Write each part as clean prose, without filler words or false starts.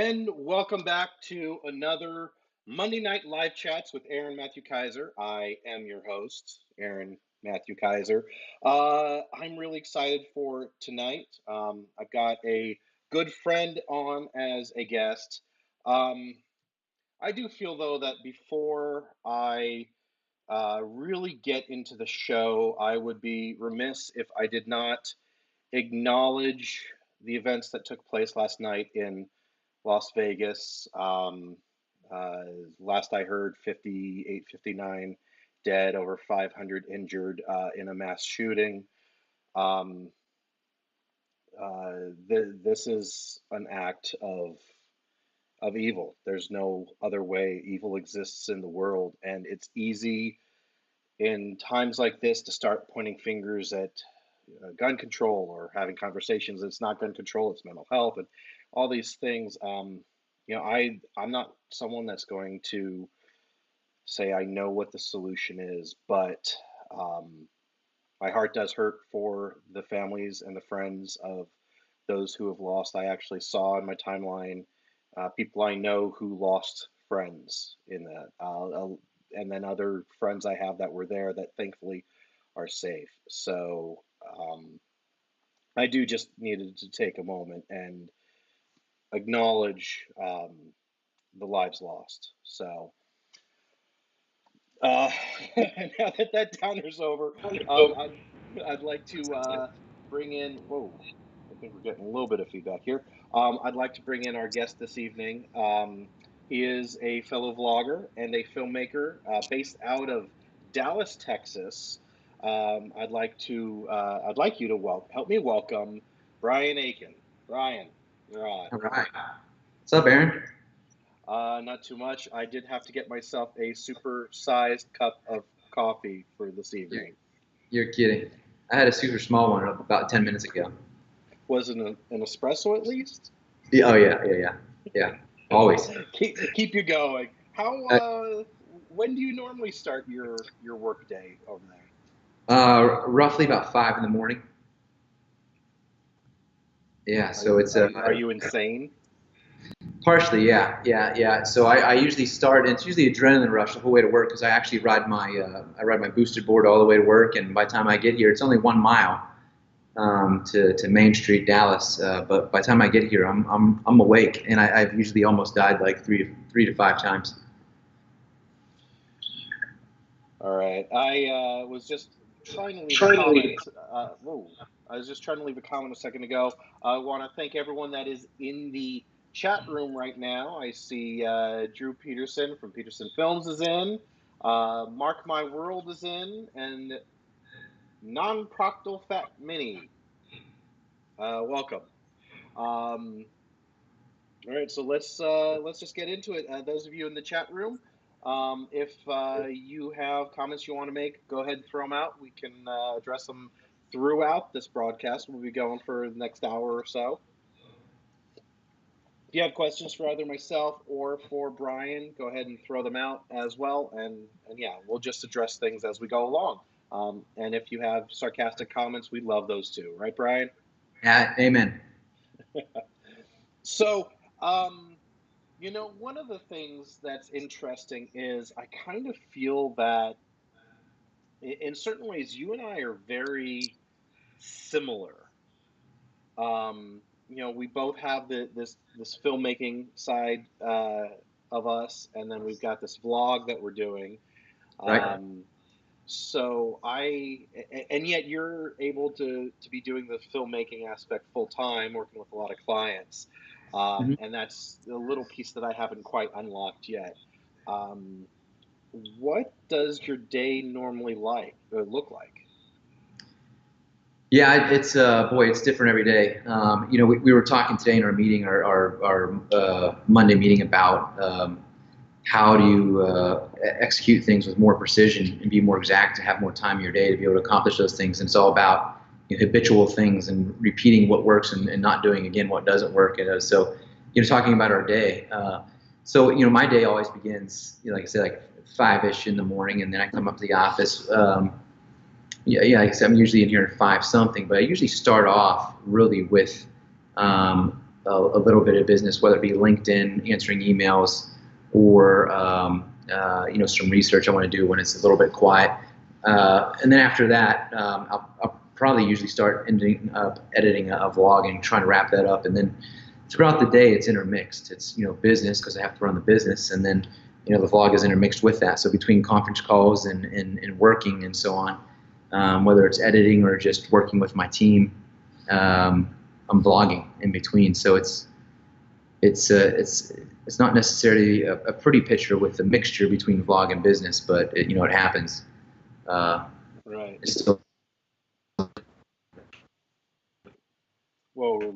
And welcome back to another Monday Night Live Chats with Aaron Matthew Kaiser. I am your host, Aaron Matthew Kaiser. I'm really excited for tonight. I've got a good friend on as a guest. Um, I do feel, though, that before I really get into the show, I would be remiss if I did not acknowledge the events that took place last night in Las Vegas. Uh, Last I heard, 58, 59 dead, over 500 injured in a mass shooting. Um, this is an act of evil. There's no other way. Evil exists in the world, and it's easy in times like this to start pointing fingers at gun control or having conversations. It's not gun control, it's mental health and all these things. I'm not someone that's going to say I know what the solution is, but um, my heart does hurt for the families and the friends of those who have lost. I actually saw in my timeline people I know who lost friends in that, and then other friends I have that were there that thankfully are safe. So I do just needed to take a moment and acknowledge the lives lost. So uh, now that that downer's over, I'd like to bring in. Whoa, I think we're getting a little bit of feedback here. I'd like to bring in our guest this evening. He is a fellow vlogger and a filmmaker based out of Dallas, Texas. I'd like you to help me welcome Brian Aiken. Brian, you're on. All right. What's up, Aaron? Not too much. I did have to get myself a super-sized cup of coffee for this You're, evening. you're kidding. I had a super small one about 10 minutes ago. Was it an espresso at least? Yeah, oh, yeah. Always. Keep you going. Uh, When do you normally start your work day over there? Roughly about 5 in the morning. Yeah, so it's Are you insane? partially, yeah. So I usually start, and it's usually adrenaline rush the whole way to work because I actually ride my boosted board all the way to work, and by the time I get here, it's only 1 mile to Main Street, Dallas. But by the time I get here, I'm awake, and I've usually almost died like three to five times. All right. I was just trying to leave a comment. Whoa. I was just trying to leave a comment a second ago. I want to thank everyone that is in the chat room right now. I see Drew Peterson from Peterson Films is in. Mark My World is in, and Non-Proctal Fat Mini. Welcome. Um, all right, so let's just get into it. Those of you in the chat room, if you have comments you want to make, go ahead and throw them out. We can address them throughout this broadcast. We'll be going for the next hour or so. If you have questions for either myself or for Brian, go ahead and throw them out as well. And yeah, we'll just address things as we go along. And if you have sarcastic comments, we love those too, right, Brian? Yeah, amen. So, one of the things that's interesting is I kind of feel that in certain ways, you and I are very similar. We both have this filmmaking side of us, and then we've got this vlog that we're doing. Right. Um, so and yet you're able to be doing the filmmaking aspect full time, working with a lot of clients, Mhm. and that's a little piece that I haven't quite unlocked yet. Um, what does your day normally look like? Yeah, it's boy, it's different every day. We were talking today in our meeting, our Monday meeting about how do you execute things with more precision and be more exact to have more time in your day to be able to accomplish those things. And it's all about habitual things and repeating what works and not doing again what doesn't work. And so, talking about our day. My day always begins, like I said, like 5-ish in the morning, and then I come up to the office. Yeah, like I said, I'm usually in here at 5 something, but I usually start off really with a little bit of business, whether it be LinkedIn, answering emails, or some research I want to do when it's a little bit quiet. And then after that, I'll probably usually start editing a vlog and trying to wrap that up. And then throughout the day, it's intermixed. It's business, because I have to run the business, and then the vlog is intermixed with that. So between conference calls and working and so on, whether it's editing or just working with my team, I'm vlogging in between. So it's not necessarily a pretty picture with the mixture between vlog and business, but it happens. Right. It's still. Whoa,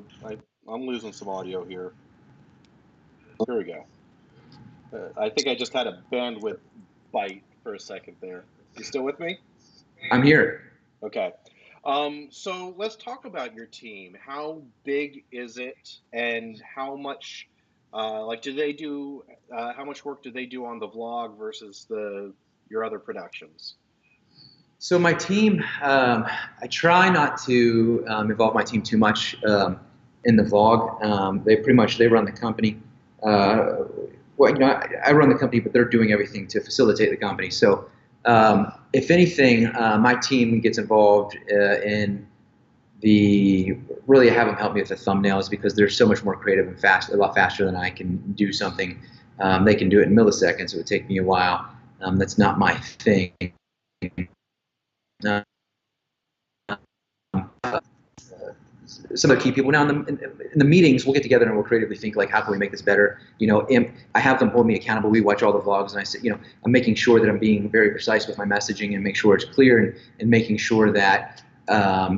I'm losing some audio here. Here we go. I think I just had a bandwidth bite for a second there. You still with me? I'm here. Okay. So let's talk about your team. How big is it, and how much, do they do? How much work do they do on the vlog versus your other productions? So my team, I try not to involve my team too much in the vlog. They run the company. I run the company, but they're doing everything to facilitate the company. So if anything, my team gets involved in really have them help me with the thumbnails, because they're so much more creative and a lot faster than I can do something. They can do it in milliseconds. It would take me a while. That's not my thing. Some of the key people now in the meetings, we'll get together and we'll creatively think, like, how can we make this better? I have them hold me accountable. We watch all the vlogs, and I say, I'm making sure that I'm being very precise with my messaging and make sure it's clear, and making sure that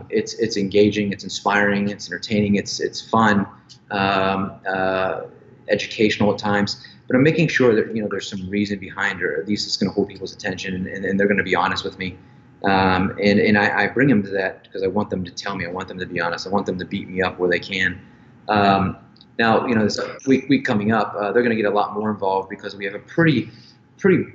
it's engaging, it's inspiring, it's entertaining, it's fun, educational at times. But I'm making sure that there's some reason behind it, or at least it's going to hold people's attention, and they're going to be honest with me. And I bring them to that because I want them to tell me. I want them to be honest. I want them to beat me up where they can. Now, this week coming up, they're going to get a lot more involved, because we have a pretty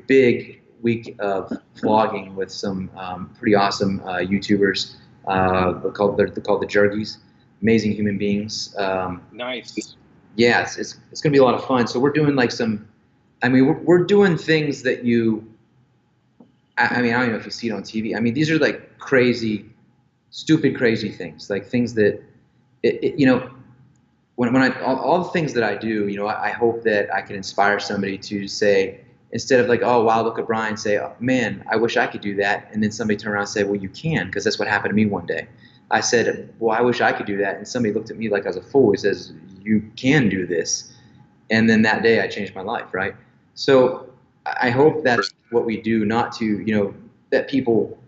big week of vlogging with some pretty awesome YouTubers. They're called the Jergies, amazing human beings. Nice. Yeah, it's going to be a lot of fun. So we're doing we're doing things that I don't even know if you see it on TV. These are like crazy, stupid, crazy things. Like things that, when all the things that I do, I hope that I can inspire somebody to say, instead of like, oh, wow, look at Brian, say, oh, man, I wish I could do that. And then somebody turn around and say, well, you can, because that's what happened to me one day. I said, well, I wish I could do that. And somebody looked at me like I was a fool. He says, you can do this. And then that day I changed my life, right? So I hope that's what we do, not to, that people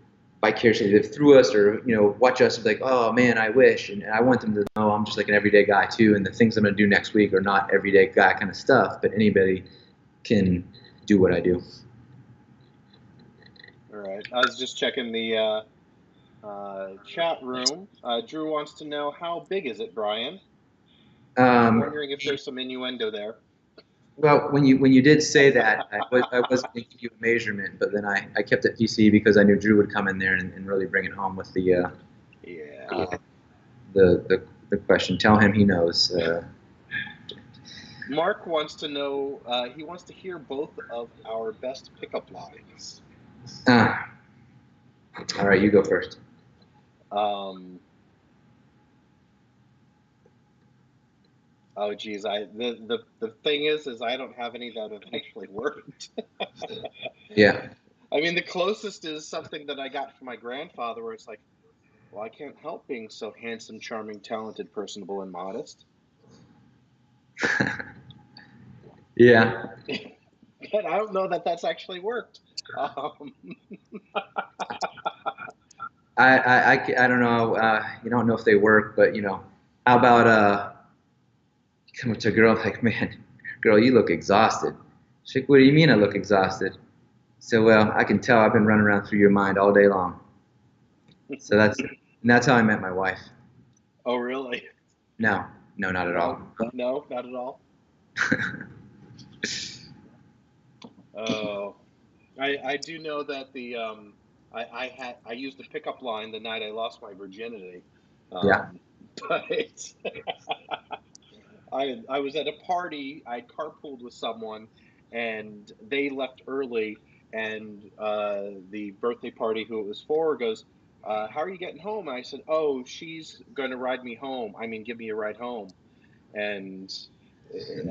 vicariously live through us, or, watch us and be like, oh man, I wish. And I want them to know I'm just like an everyday guy too. And the things I'm going to do next week are not everyday guy kind of stuff, but anybody can do what I do. All right. I was just checking the chat room. Drew wants to know, how big is it, Brian? I'm wondering if there's some innuendo there. Well, when you did say that, I wasn't going to give you a measurement, but then I kept it PC because I knew Drew would come in there and really bring it home with the question. Tell him he knows. Mark wants to know. He wants to hear both of our best pickup lines. All right, you go first. Oh geez, the thing is I don't have any that have actually worked. Yeah. The closest is something that I got from my grandfather, where it's like, well, I can't help being so handsome, charming, talented, personable, and modest. Yeah. But I don't know that that's actually worked. I don't know. You don't know if they work, but how about come up to a girl like, man, girl, you look exhausted. She's like, what do you mean I look exhausted? So, well, I can tell. I've been running around through your mind all day long. So that's how I met my wife. Oh, really? No, not at all. No, not at all. Oh, I do know that I used a pickup line the night I lost my virginity. Yeah. But I was at a party. I carpooled with someone, and they left early. And the birthday party who it was for goes, "How are you getting home?" And I said, "Oh, she's going to ride me home. I mean, give me a ride home." And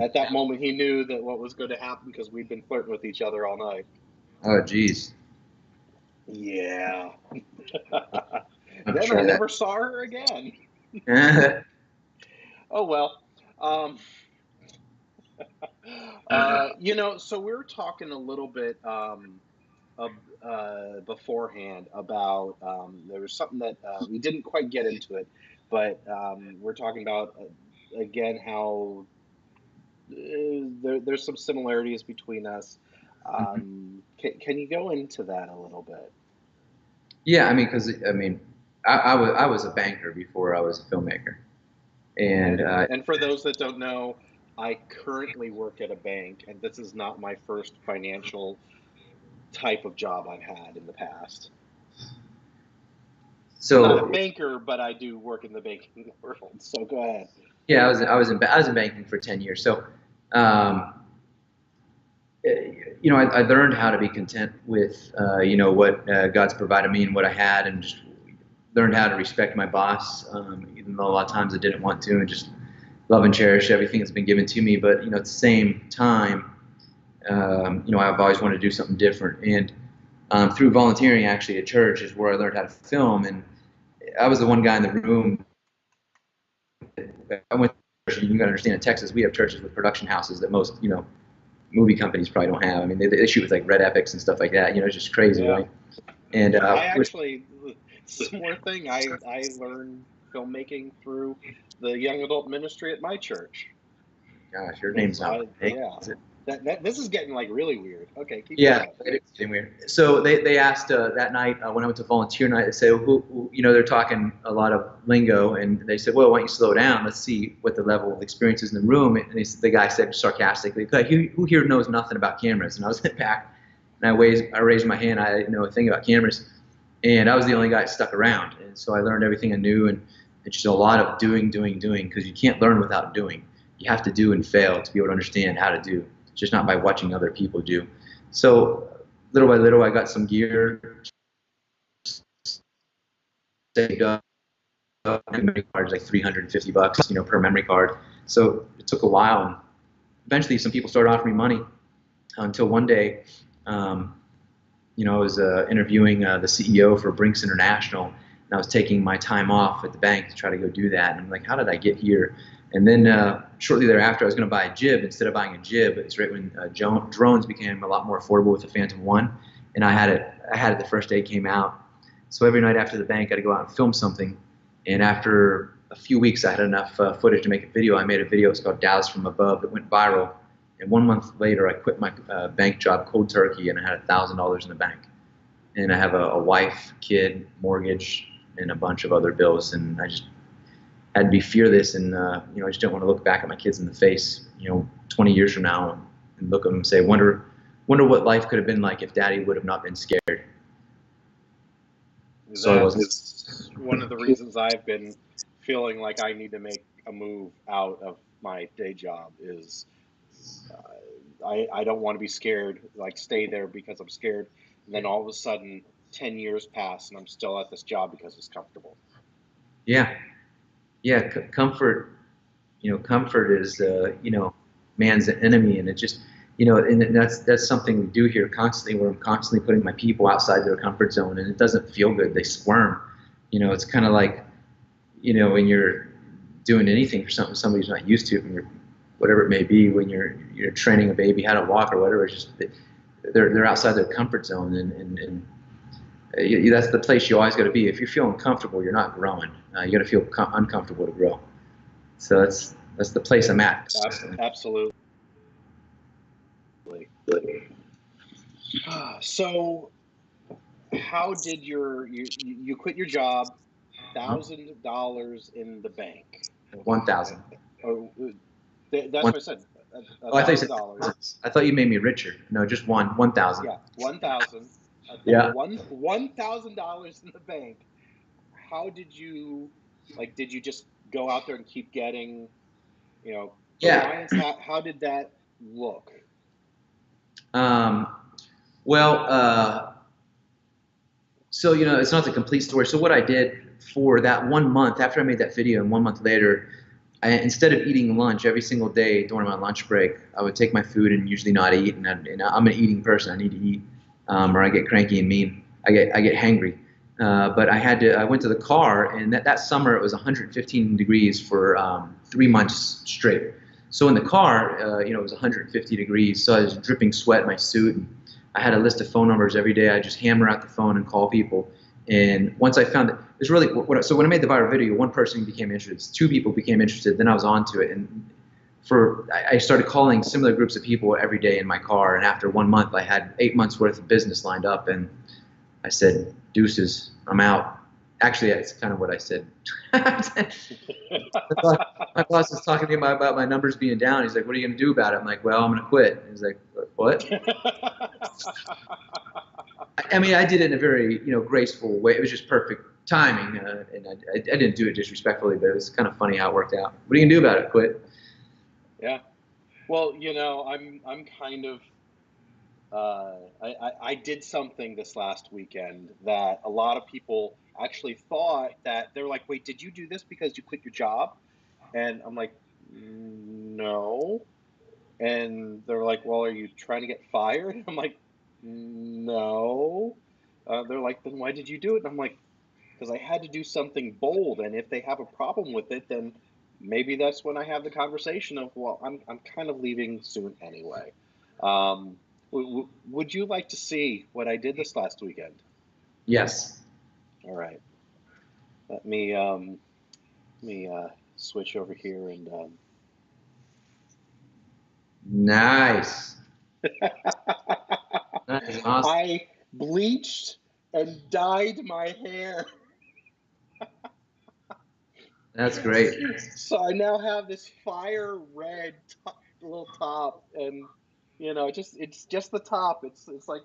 at that moment, he knew that what was going to happen because we'd been flirting with each other all night. Oh, geez. Yeah. I'm Then I sure that. never saw her again. Oh well. Um, so we were talking a little bit beforehand about there was something that we didn't quite get into it, but we're talking about again how there's some similarities between us. Can you go into that a little bit? Yeah, I mean, because I mean, I was a banker before I was a filmmaker, and And for those that don't know, I currently work at a bank, and this is not my first financial type of job I've had in the past. I'm not a so banker, but I do work in the banking world. So go ahead. yeah, I was in banking for 10 years. So, um, I learned how to be content with what God's provided me and what I had, and just learned how to respect my boss, even though a lot of times I didn't want to, and just love and cherish everything that's been given to me. But at the same time, I've always wanted to do something different. And through volunteering, actually, at church is where I learned how to film. And I was the one guy in the room. I went to church, and you got to understand, in Texas, we have churches with production houses that most, movie companies probably don't have. I mean, they shoot with like red epics and stuff like that. It's just crazy, Yeah. right? And I actually, similar thing. I learned filmmaking through the young adult ministry at my church. gosh, your name's Because not Aiken, yeah, is it? that this is getting like really weird. Okay, keep Yeah, going. it is getting weird. So they asked that night when I went to volunteer night. They said, they're talking a lot of lingo, and they said, well, why don't you slow down? Let's see what the level of experience is in the room. And the guy said sarcastically, who here knows nothing about cameras? And I was back, and I raised my hand. I didn't know a thing about cameras, and I was the only guy that stuck around. And so I learned everything I knew, and it's just a lot of doing, because you can't learn without doing. You have to do and fail to be able to understand how to do. It's just not by watching other people do. So little by little, I got some gear saved up. Memory cards like $350, per memory card. So it took a while, and eventually some people started offering me money until one day, I was interviewing the CEO for Brinks International, and I was taking my time off at the bank to try to go do that. And I'm like, how did I get here? And then shortly thereafter, I was going to buy a jib. Instead of buying a jib, it's right when drones became a lot more affordable with the Phantom One, and I had it the first day it came out. So every night after the bank, I had to go out and film something. And after a few weeks, I had enough footage to make a video. I made a video. It's called Dallas from Above. It went viral. And 1 month later, I quit my bank job cold turkey, and I had $1,000 in the bank. And I have a wife, kid, mortgage, and a bunch of other bills. And I just had to be fearless, and I just didn't want to look back at my kids in the face, 20 years from now, and look at them and say, wonder what life could have been like if Daddy would have not been scared. So I wasn't. That's one of the reasons I've been feeling like I need to make a move out of my day job is I don't want to be scared, like stay there because I'm scared. And then all of a sudden, 10 years pass and I'm still at this job because it's comfortable. Yeah, yeah. Comfort, comfort is man's enemy, and it just and that's something we do here constantly, where I'm constantly putting my people outside their comfort zone, and it doesn't feel good. They squirm. It's kind of like when you're doing anything for something somebody's not used to, when you're whatever it may be, when you're training a baby how to walk or whatever. It's just they're outside their comfort zone, and that's the place you always got to be. If you're feeling comfortable, you're not growing. You got to feel uncomfortable to grow. So that's the place I'm at. Absolutely. So, how did you quit your job, $1,000 in the bank? 1,000. Oh, that's One. what I said. A Oh, I thought you thousand said. dollars. I thought you made me richer. No, just 1,000. Yeah, 1,000. Yeah. $1,000 in the bank. How did you like? Did you just go out there and keep getting, you know? for Yeah. clients? How did that look? Um, well, so, it's not the complete story. So what I did for that 1 month after I made that video, and 1 month later, instead of eating lunch every single day during my lunch break, I would take my food and usually not eat. And I'm an eating person. I need to eat, or I get cranky and mean. I get hangry. But I went to the car, and that summer it was 115 degrees for 3 months straight. So in the car, it was 150 degrees. So I was dripping sweat in my suit. And I had a list of phone numbers every day. I just hammer out the phone and call people. And once I found that, it was really, so when I made the viral video, one person became interested, two people became interested, then I was on to it. And I started calling similar groups of people every day in my car. And after 1 month, I had 8 months worth of business lined up. And I said, deuces, I'm out. Actually, that's kind of what I said. My boss was talking to me about my numbers being down. He's like, what are you going to do about it? I'm like, well, I'm going to quit. He's like, what? I mean, I did it in a very, graceful way. It was just perfect timing, and I didn't do it disrespectfully, but it was kind of funny how it worked out. What are you gonna do about it? Quit? Yeah. Well, I'm kind of I did something this last weekend that a lot of people actually thought that they're like, wait, did you do this because you quit your job? And I'm like, no. And they're like, well, are you trying to get fired? I'm like, no. They're like, then why did you do it? And I'm like, because I had to do something bold. And if they have a problem with it, then maybe that's when I have the conversation of, well, I'm kind of leaving soon anyway. Um, would you like to see what I did this last weekend? Yes. All right. Let me switch over here and Nice. That is awesome. I bleached and dyed my hair. That's great. So I now have this fire red little top, and it's just the top. It's like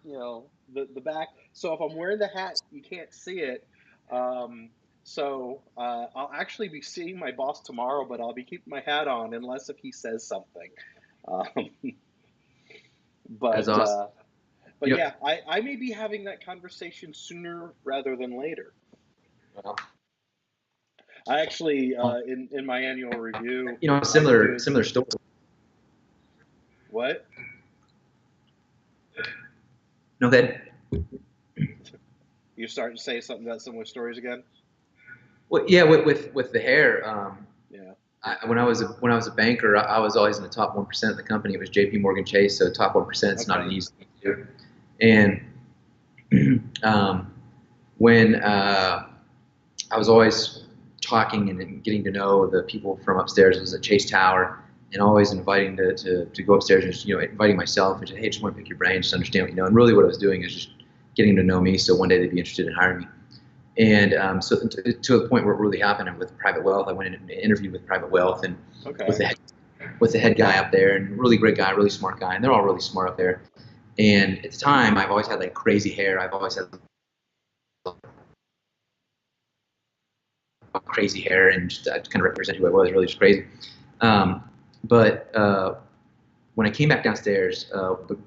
the back. So if I'm wearing the hat, you can't see it. I'll actually be seeing my boss tomorrow, but I'll be keeping my hat on unless if he says something. Um, That's but awesome. uh, but yeah, I may be having that conversation sooner rather than later. Well, I actually, in my annual review, I similar did similar story. what? No, that. You starting to say something about similar stories again? Well, yeah, with the hair. Yeah. When I was a banker, I was always in the top 1% of the company. It was J.P. Morgan Chase, so top 1% is not an Okay. easy thing to do. And when I was always talking and getting to know the people from upstairs. It was at Chase Tower, and always inviting to go upstairs and just, inviting myself and say, hey, just want to pick your brain, just understand what you know. And really, what I was doing is just getting to know me, so one day they'd be interested in hiring me. And so to the point where it really happened with Private Wealth, I went in and interviewed with Private Wealth and with Okay. the head guy up there, and really great guy, really smart guy, and they're all really smart up there. And at the time, I've always had like crazy hair. I've always had crazy hair, and just to kind of represent who I was, really just crazy. But when I came back downstairs,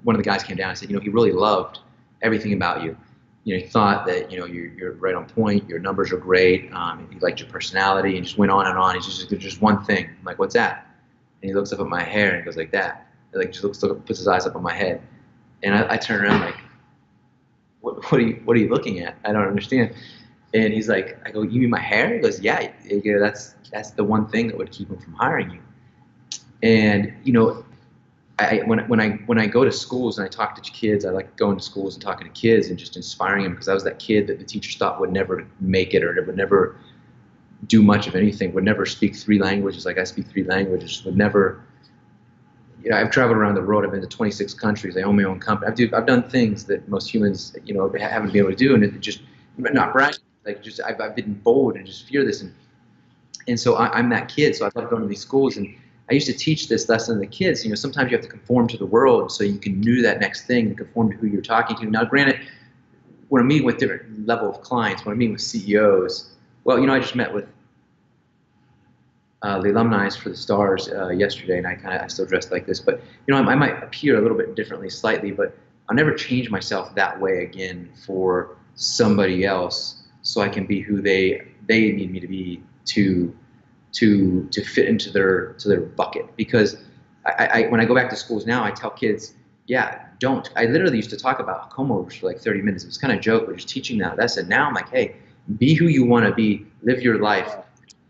one of the guys came down and said, he really loved everything about you. He thought that you're right on point. Your numbers are great. He liked your personality, and just went on and on. He's just there's just one thing. I'm like, what's that? And he looks up at my hair and goes like that. Like just puts his eyes up on my head, and I turn around like, what are you looking at? I don't understand. And he's like, I go, you mean my hair? He goes, yeah. That's the one thing that would keep him from hiring you. And when I go to schools and I talk to kids, I like going to schools and talking to kids and just inspiring them, because I was that kid that the teachers thought would never make it, or would never do much of anything, would never speak 3 languages like I speak 3 languages, would never. I've traveled around the world. I've been to 26 countries. I own my own company. I've done things that most humans, haven't been able to do, and it just not bragging. Like just I've been bold and just fearless, and so I'm that kid. So I love going to these schools, and I used to teach this lesson to the kids. Sometimes you have to conform to the world so you can do that next thing and conform to who you're talking to. Now, granted, when I'm meeting with different level of clients, when I'm meeting with CEOs, well, I just met with the alumni for the Stars yesterday, and I still dressed like this. But I might appear a little bit differently, slightly, but I'll never change myself that way again for somebody else, so I can be who they need me to be to fit into their bucket. Because when I go back to schools now, I tell kids, yeah, don't. I literally used to talk about comb overs for like 30 minutes. It was kind of a joke, but just teaching that lesson. Now I'm like, hey, be who you want to be, live your life.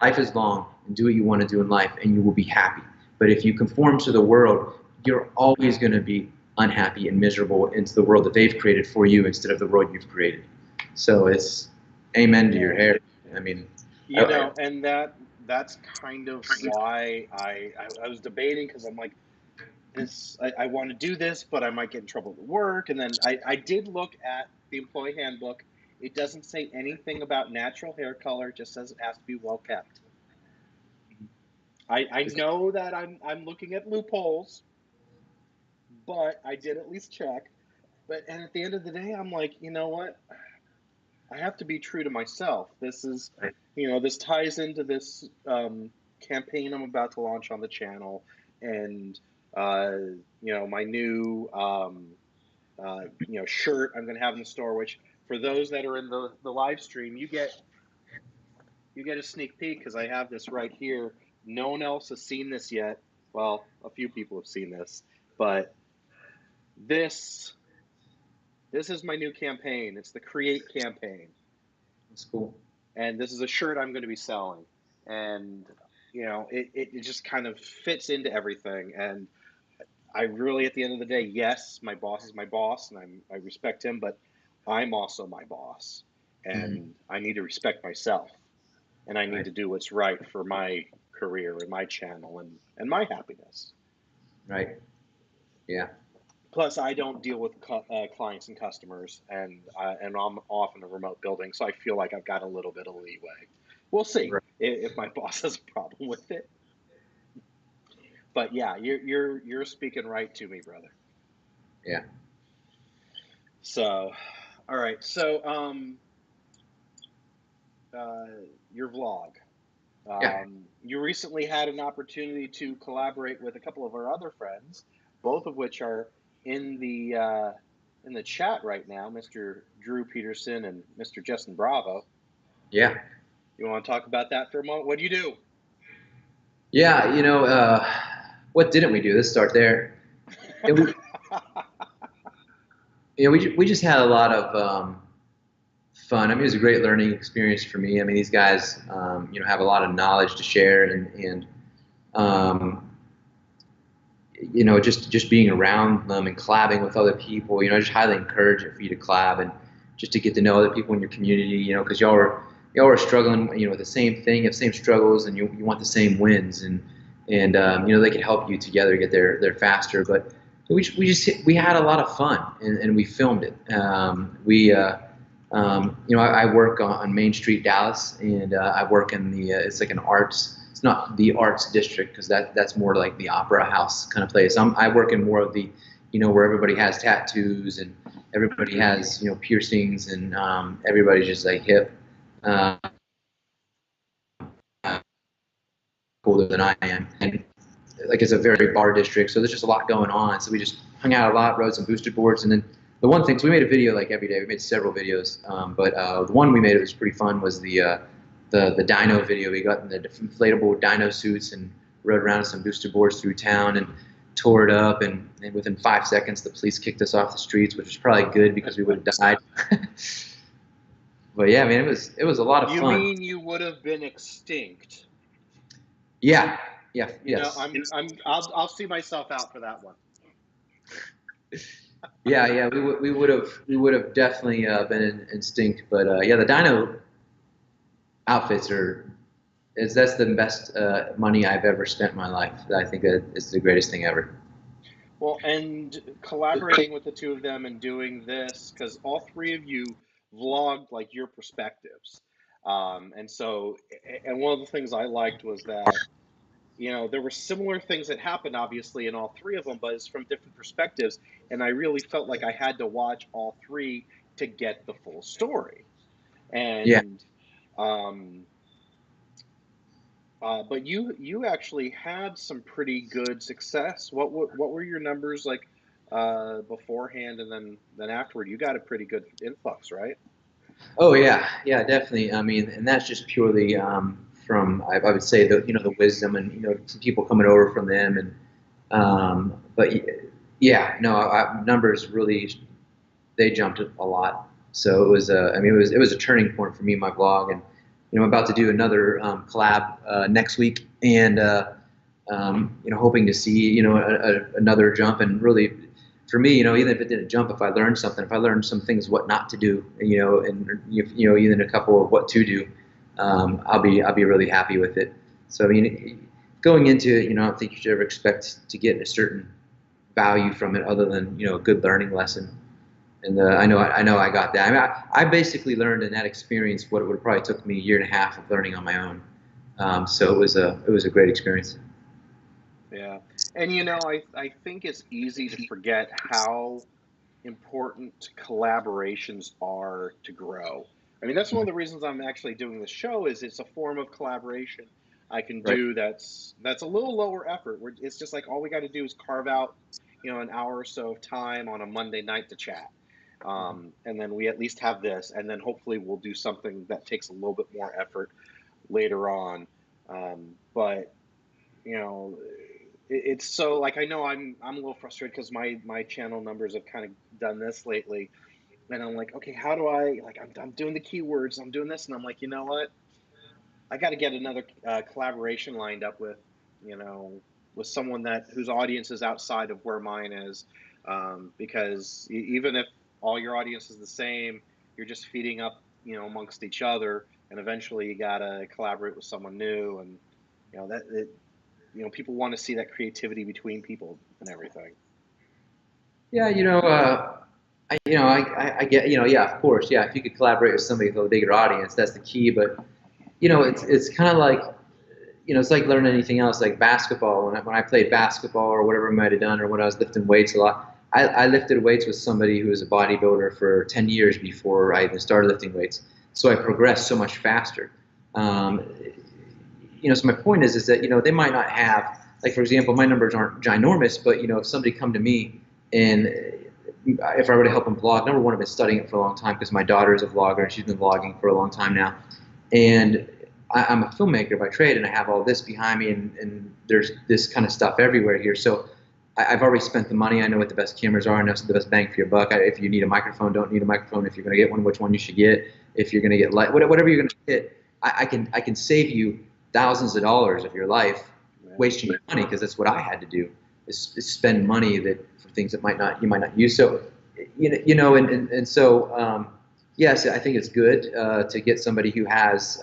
Life is long, and do what you want to do in life, and you will be happy. But if you conform to the world, you're always going to be unhappy and miserable into the world that they've created for you instead of the world you've created. So it's amen to your hair. I mean, and that's kind of why I was debating, because I'm like, this I want to do this, but I might get in trouble at work. And then I did look at the employee handbook. It doesn't say anything about natural hair color, it just says it has to be well kept. I know that I'm looking at loopholes, but I did at least check. And at the end of the day, I'm like, you know what? I have to be true to myself. This is, this ties into this campaign I'm about to launch on the channel, and uh, my new shirt I'm going to have in the store. Which, for those that are in the live stream, you get a sneak peek, because I have this right here. No one else has seen this yet. Well, a few people have seen this, but this this is my new campaign. It's the Create campaign. that's cool. And this is a shirt I'm going to be selling. And it just kind of fits into everything. And I really, at the end of the day, yes, my boss is my boss, and I respect him, but I'm also my boss, Mm-hmm. and I need to respect myself, and I need Right, to do what's right for my career and my channel and my happiness. right, yeah, Plus, I don't deal with clients and customers, and I'm off in a remote building, so I feel like I've got a little bit of leeway. We'll see right, if my boss has a problem with it. But yeah, you're speaking right to me, brother. yeah, So, all right. So, your vlog. yeah, You recently had an opportunity to collaborate with a couple of our other friends, both of which are in the chat right now, Mr. Drew Peterson and Mr. Justin Bravo. yeah, You want to talk about that for a moment? What do you do? yeah. What didn't we do? Let's start there. And we, we just had a lot of fun. I mean, it was a great learning experience for me. I mean, these guys, have a lot of knowledge to share, and um, just being around them and collabing with other people. I just highly encourage it for you to collab and just to get to know other people in your community. Because y'all are struggling, with the same thing, have same struggles, and you want the same wins, and they can help you together get there faster. But we had a lot of fun, and we filmed it. I work on Main Street, Dallas, and I work in it's like an arts. It's not the arts district, because that's more like the opera house kind of place. I work in more of the, where everybody has tattoos and everybody has piercings, and everybody's just like hip, uh, cooler than I am, and like it's a very bar district, so there's just a lot going on. So we just hung out a lot, rode some booster boards, and then the one thing, so we made a video like every day. We made several videos, but the one we made, it was pretty fun, was the dyno video. We got in the inflatable dyno suits and rode around some booster boards through town and tore it up. And within 5 seconds, the police kicked us off the streets, which was probably good because we would have died. But yeah, man, it was a lot of You fun. mean you would have been extinct? Yeah, yeah, yes. I'll see myself out for that one. Yeah, yeah, we would have definitely been in instinct, but yeah, the Dino outfits that's the best money I've ever spent in my life. I think that is the greatest thing ever. Well, and collaborating with the two of them and doing this, because all three of you vlogged like your perspectives. And one of the things I liked was that, there were similar things that happened, obviously, in all three of them, but it's from different perspectives. And I really felt like I had to watch all three to get the full story. Yeah, And um, But you actually had some pretty good success. What were your numbers like beforehand and then afterward? You got a pretty good influx, right? Oh yeah, yeah, definitely. I mean, and that's just purely from I would say the the wisdom and some people coming over from them and but yeah, no, numbers really they jumped a lot. So it was I mean it was a turning point for me my blog and I'm about to do another collab next week and hoping to see another jump and really for me even if it didn't jump if I learned some things what not to do and even a couple of what to do I'll be really happy with it. So I mean going into it I don't think you should ever expect to get a certain value from it other than a good learning lesson. And I know I got that. I mean, I basically learned in that experience what it would probably took me a year and a half of learning on my own. So it was a great experience. Yeah. And I think it's easy to forget how important collaborations are to grow. I mean, that's one of the reasons I'm actually doing this show is it's a form of collaboration I can Right. do that's a little lower effort. Where it's just like all we got to do is carve out, an hour or so of time on a Monday night to chat. And then we at least have this, and then hopefully we'll do something that takes a little bit more effort later on. But it's so like I know I'm a little frustrated because my channel numbers have kind of done this lately, and I'm like, okay, how do I like I'm doing the keywords, I'm doing this, and I'm like, you know what? I got to get another collaboration lined up you know, with someone that whose audience is outside of where mine is, because even if all your audience is the same, you're just feeding up, amongst each other, and eventually you gotta collaborate with someone new, and that it, people want to see that creativity between people and everything. Yeah, I get, yeah, of course, yeah. If you could collaborate with somebody with a bigger audience, that's the key. But it's kind of like, it's like learning anything else, like basketball. When I played basketball or whatever I might have done, or when I was lifting weights a lot, I lifted weights with somebody who was a bodybuilder for 10 years before I even started lifting weights. So I progressed so much faster. Um, so my point is that they might not have, like for example, my numbers aren't ginormous, but if somebody come to me and if I were to help them blog, number one, I've been studying it for a long time because my daughter is a vlogger and she's been vlogging for a long time now, and I'm a filmmaker by trade, and I have all this behind me, and there's this kind of stuff everywhere here. So I've already spent the money. I know what the best cameras are. I know the best bang for your buck. If you need a microphone, don't need a microphone. If you're going to get one, which one you should get. If you're going to get light, whatever you're going to get, I can save you thousands of dollars of your life Yeah. wasting your money because that's what I had to do is spend money that for things that you might not use. So and so yes, I think it's good to get somebody who has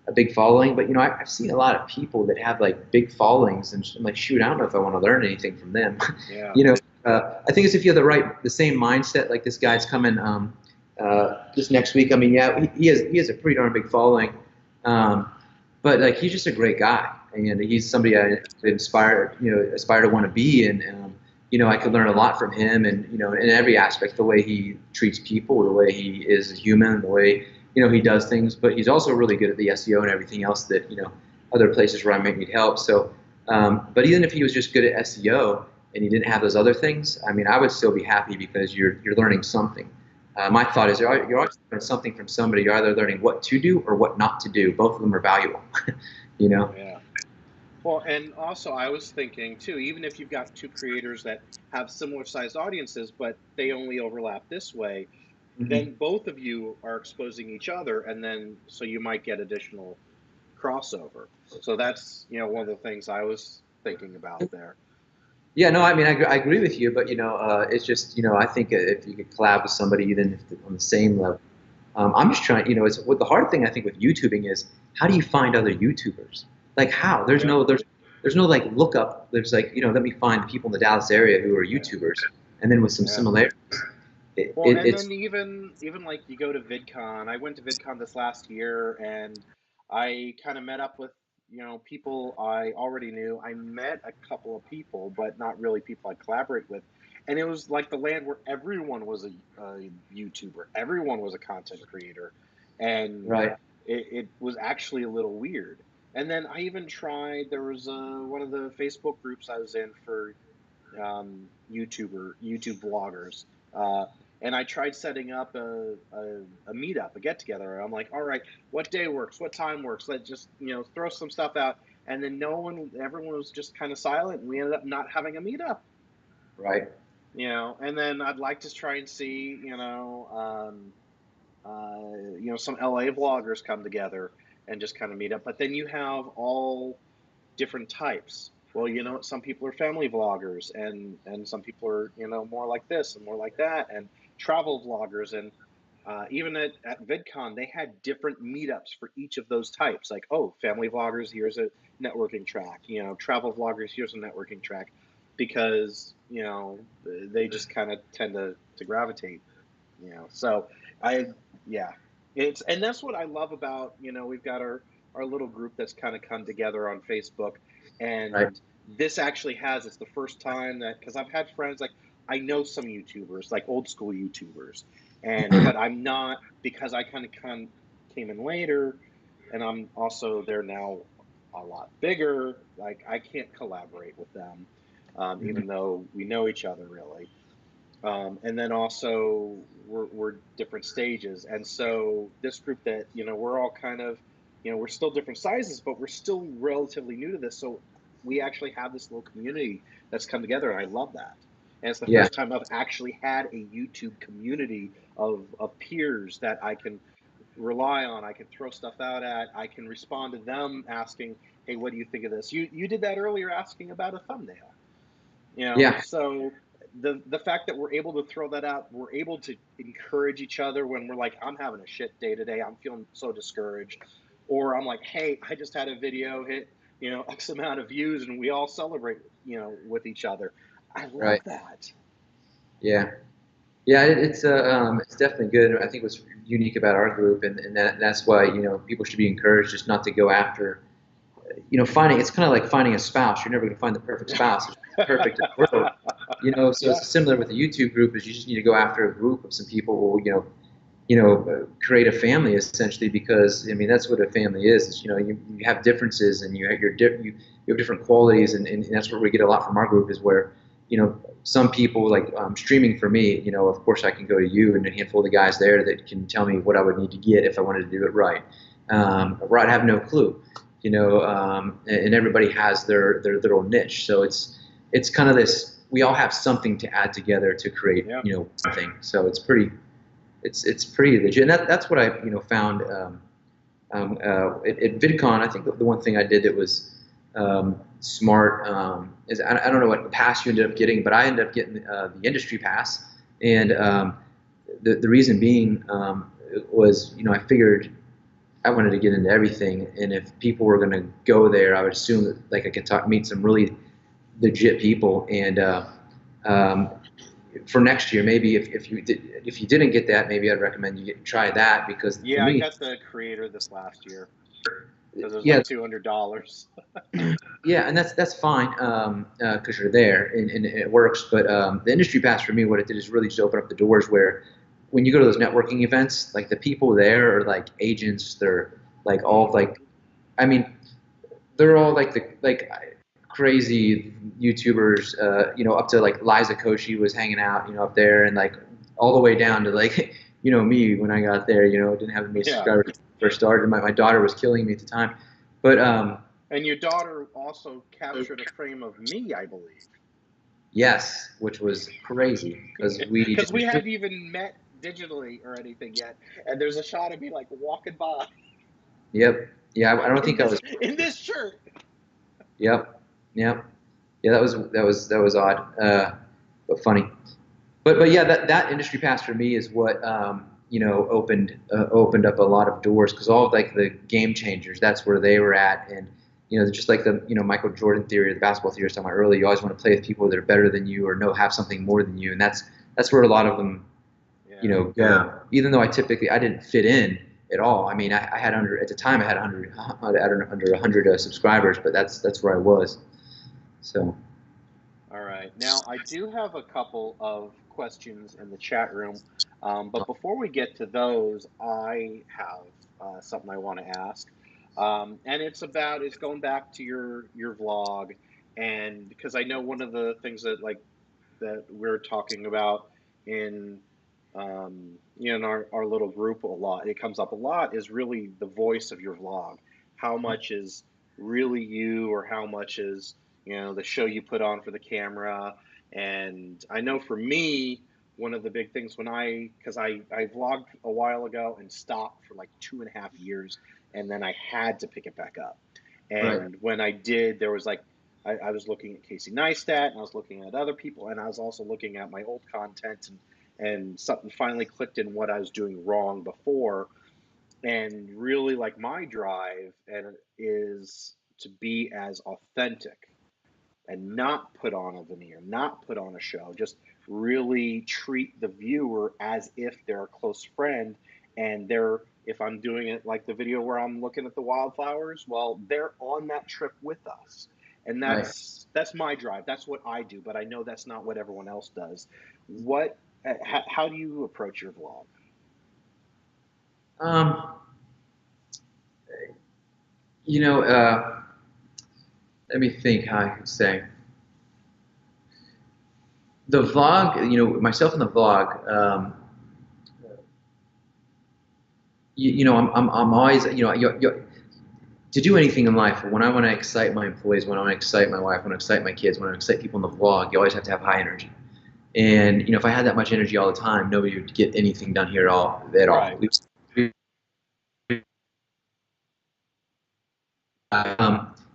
a big following. But I've seen a lot of people that have like big followings, and I'm like, shoot, I don't know if I want to learn anything from them. Yeah. you know, I think it's if you have the same mindset. Like this guy's coming this next week. I mean, yeah, he has a pretty darn big following, but like he's just a great guy, and he's somebody I aspire to want to be, and I could learn a lot from him, and in every aspect, the way he treats people, the way he is a human, the way he does things. But he's also really good at the SEO and everything else that other places where I might need help. So, but even if he was just good at SEO and he didn't have those other things, I mean, I would still be happy because you're learning something. My thought is you're always learning something from somebody. You're either learning what to do or what not to do. Both of them are valuable. you know. Yeah. Well, and also I was thinking too, even if you've got two creators that have similar sized audiences, but they only overlap this way, Mm-hmm. then both of you are exposing each other, and then so you might get additional crossover. So that's, one of the things I was thinking about there. Yeah, no, I mean, I agree with you, but it's just, I think if you could collab with somebody, even if they're on the same level, I'm just trying, it's what the hard thing I think with YouTubing is how do you find other YouTubers? Like how? Yeah. There's no like lookup. There's like, let me find the people in the Dallas area who are Yeah. YouTubers, and then with some Yeah. similarities, Well, and it's then even like you go to VidCon. I went to VidCon this last year, and I kind of met up with people I already knew. I met a couple of people, but not really people I collaborate with. And it was like the land where everyone was a YouTuber, everyone was a content creator, and right. it was actually a little weird. And then I even tried. There was one of the Facebook groups I was in for YouTube bloggers, uh, and I tried setting up a meetup, a get together. I'm like, all right, what day works? What time works? Let's just throw some stuff out. And then everyone was just kind of silent, and we ended up not having a meetup. Right. And then I'd like to try and see, some LA vloggers come together and just kind of meet up. But then you have all different types. Well, some people are family vloggers, and some people are more like this and more like that, and travel vloggers, and even at VidCon they had different meetups for each of those types. Like, oh, family vloggers, here's a networking track. Travel vloggers, here's a networking track, because they just kind of tend to gravitate. So I yeah, and that's what I love about, we've got our little group that's kind of come together on Facebook. Right. And this actually it's the first time that, because I've had friends, like, I know some YouTubers, like old school YouTubers, but I'm not, because I kind of came in later, and I'm also, they're now a lot bigger, like I can't collaborate with them, even though we know each other really. And then also we're different stages. And so this group that, we're all kind of, we're still different sizes, but we're still relatively new to this. So we actually have this little community that's come together, and I love that. And it's the Yeah. first time I've actually had a YouTube community of peers that I can rely on. I can throw stuff out at. I can respond to them asking, "Hey, what do you think of this?" You did that earlier, asking about a thumbnail. Yeah. So the fact that we're able to throw that out, we're able to encourage each other when we're like, I'm having a shit day today, I'm feeling so discouraged, or I'm like, hey, I just had a video hit X amount of views, and we all celebrate with each other. I love Right. that. Yeah. Yeah, it's definitely good. I think what's unique about our group, and that's why people should be encouraged just not to go after finding. It's kind of like finding a spouse. You're never going to find the perfect spouse. It's perfect in the world. So Yeah. it's similar with the YouTube group. Is you just need to go after a group of some people who create a family essentially, because I mean that's what a family is. You have differences, and you have different qualities, and that's where we get a lot from our group, is where some people, like streaming for me, of course I can go to you and a handful of the guys there that can tell me what I would need to get if I wanted to do it right. Right, I have no clue, and everybody has their little niche. So it's kind of this. We all have something to add together to create Yeah. one thing. So it's pretty legit. And that's what I found at VidCon. I think the one thing I did that was smart is I don't know what pass you ended up getting, but I ended up getting the industry pass. And the reason being was I figured I wanted to get into everything, and if people were going to go there, I would assume that like I could meet some really legit people. And um, for next year, maybe if you didn't get that, maybe I'd recommend you try that, because for Yeah, I me, got the creator this last year because it was yeah, like $200. yeah, and that's fine because you're there and it works. But the industry pass for me, what it did is really just open up the doors where when you go to those networking events, like the people there are like agents. They're like all like, I mean, they're all like crazy YouTubers, up to like Liza Koshy was hanging out, up there, and like all the way down to like, me when I got there, didn't have many Yeah. subscribers when I first started. My daughter was killing me at the time, but And your daughter also captured a frame of me, I believe. yes, which was crazy because we Because we didn't. hadn't even met digitally or anything yet, and there's a shot of me like walking by Yep. Yeah, I don't think I was. in this shirt. Yep. Yep. Yeah, that was odd, but funny. But yeah, that industry pass for me is what opened up a lot of doors, because all of like the game changers, that's where they were at. And just like the Michael Jordan theory, or the basketball theory I was talking about earlier, you always want to play with people that are better than you or have something more than you, and that's where a lot of them Yeah. go. Even though I didn't fit in at all. I mean, I had at the time I had 100 under 100 subscribers, but that's where I was. So All right. Now, I do have a couple of questions in the chat room, but before we get to those, I have something I want to ask. And it's going back to your vlog, and because I know one of the things that that we're talking about in in our little group a lot, it comes up a lot, is really the voice of your vlog. How much is really you, or how much is the show you put on for the camera. And I know for me, one of the big things when because I vlogged a while ago and stopped for like 2.5 years, and then I had to pick it back up. Right. And when I did, there was like I was looking at Casey Neistat, and I was looking at other people, and I was also looking at my old content, and something finally clicked in what I was doing wrong before. And really, like, my drive and is to be as authentic and not put on a veneer, not put on a show, just really treat the viewer as if they're a close friend. And if I'm doing it like the video where I'm looking at the wildflowers, well, they're on that trip with us. And Right. that's my drive. That's what I do, but I know that's not what everyone else does. What, how do you approach your vlog? Um, you know, let me think how I can say. The vlog, myself in the vlog, I'm always, to do anything in life, when I want to excite my employees, when I want to excite my wife, when I want to excite my kids, when I want to excite people in the vlog, you always have to have high energy. And, if I had that much energy all the time, nobody would get anything done here at all. Right.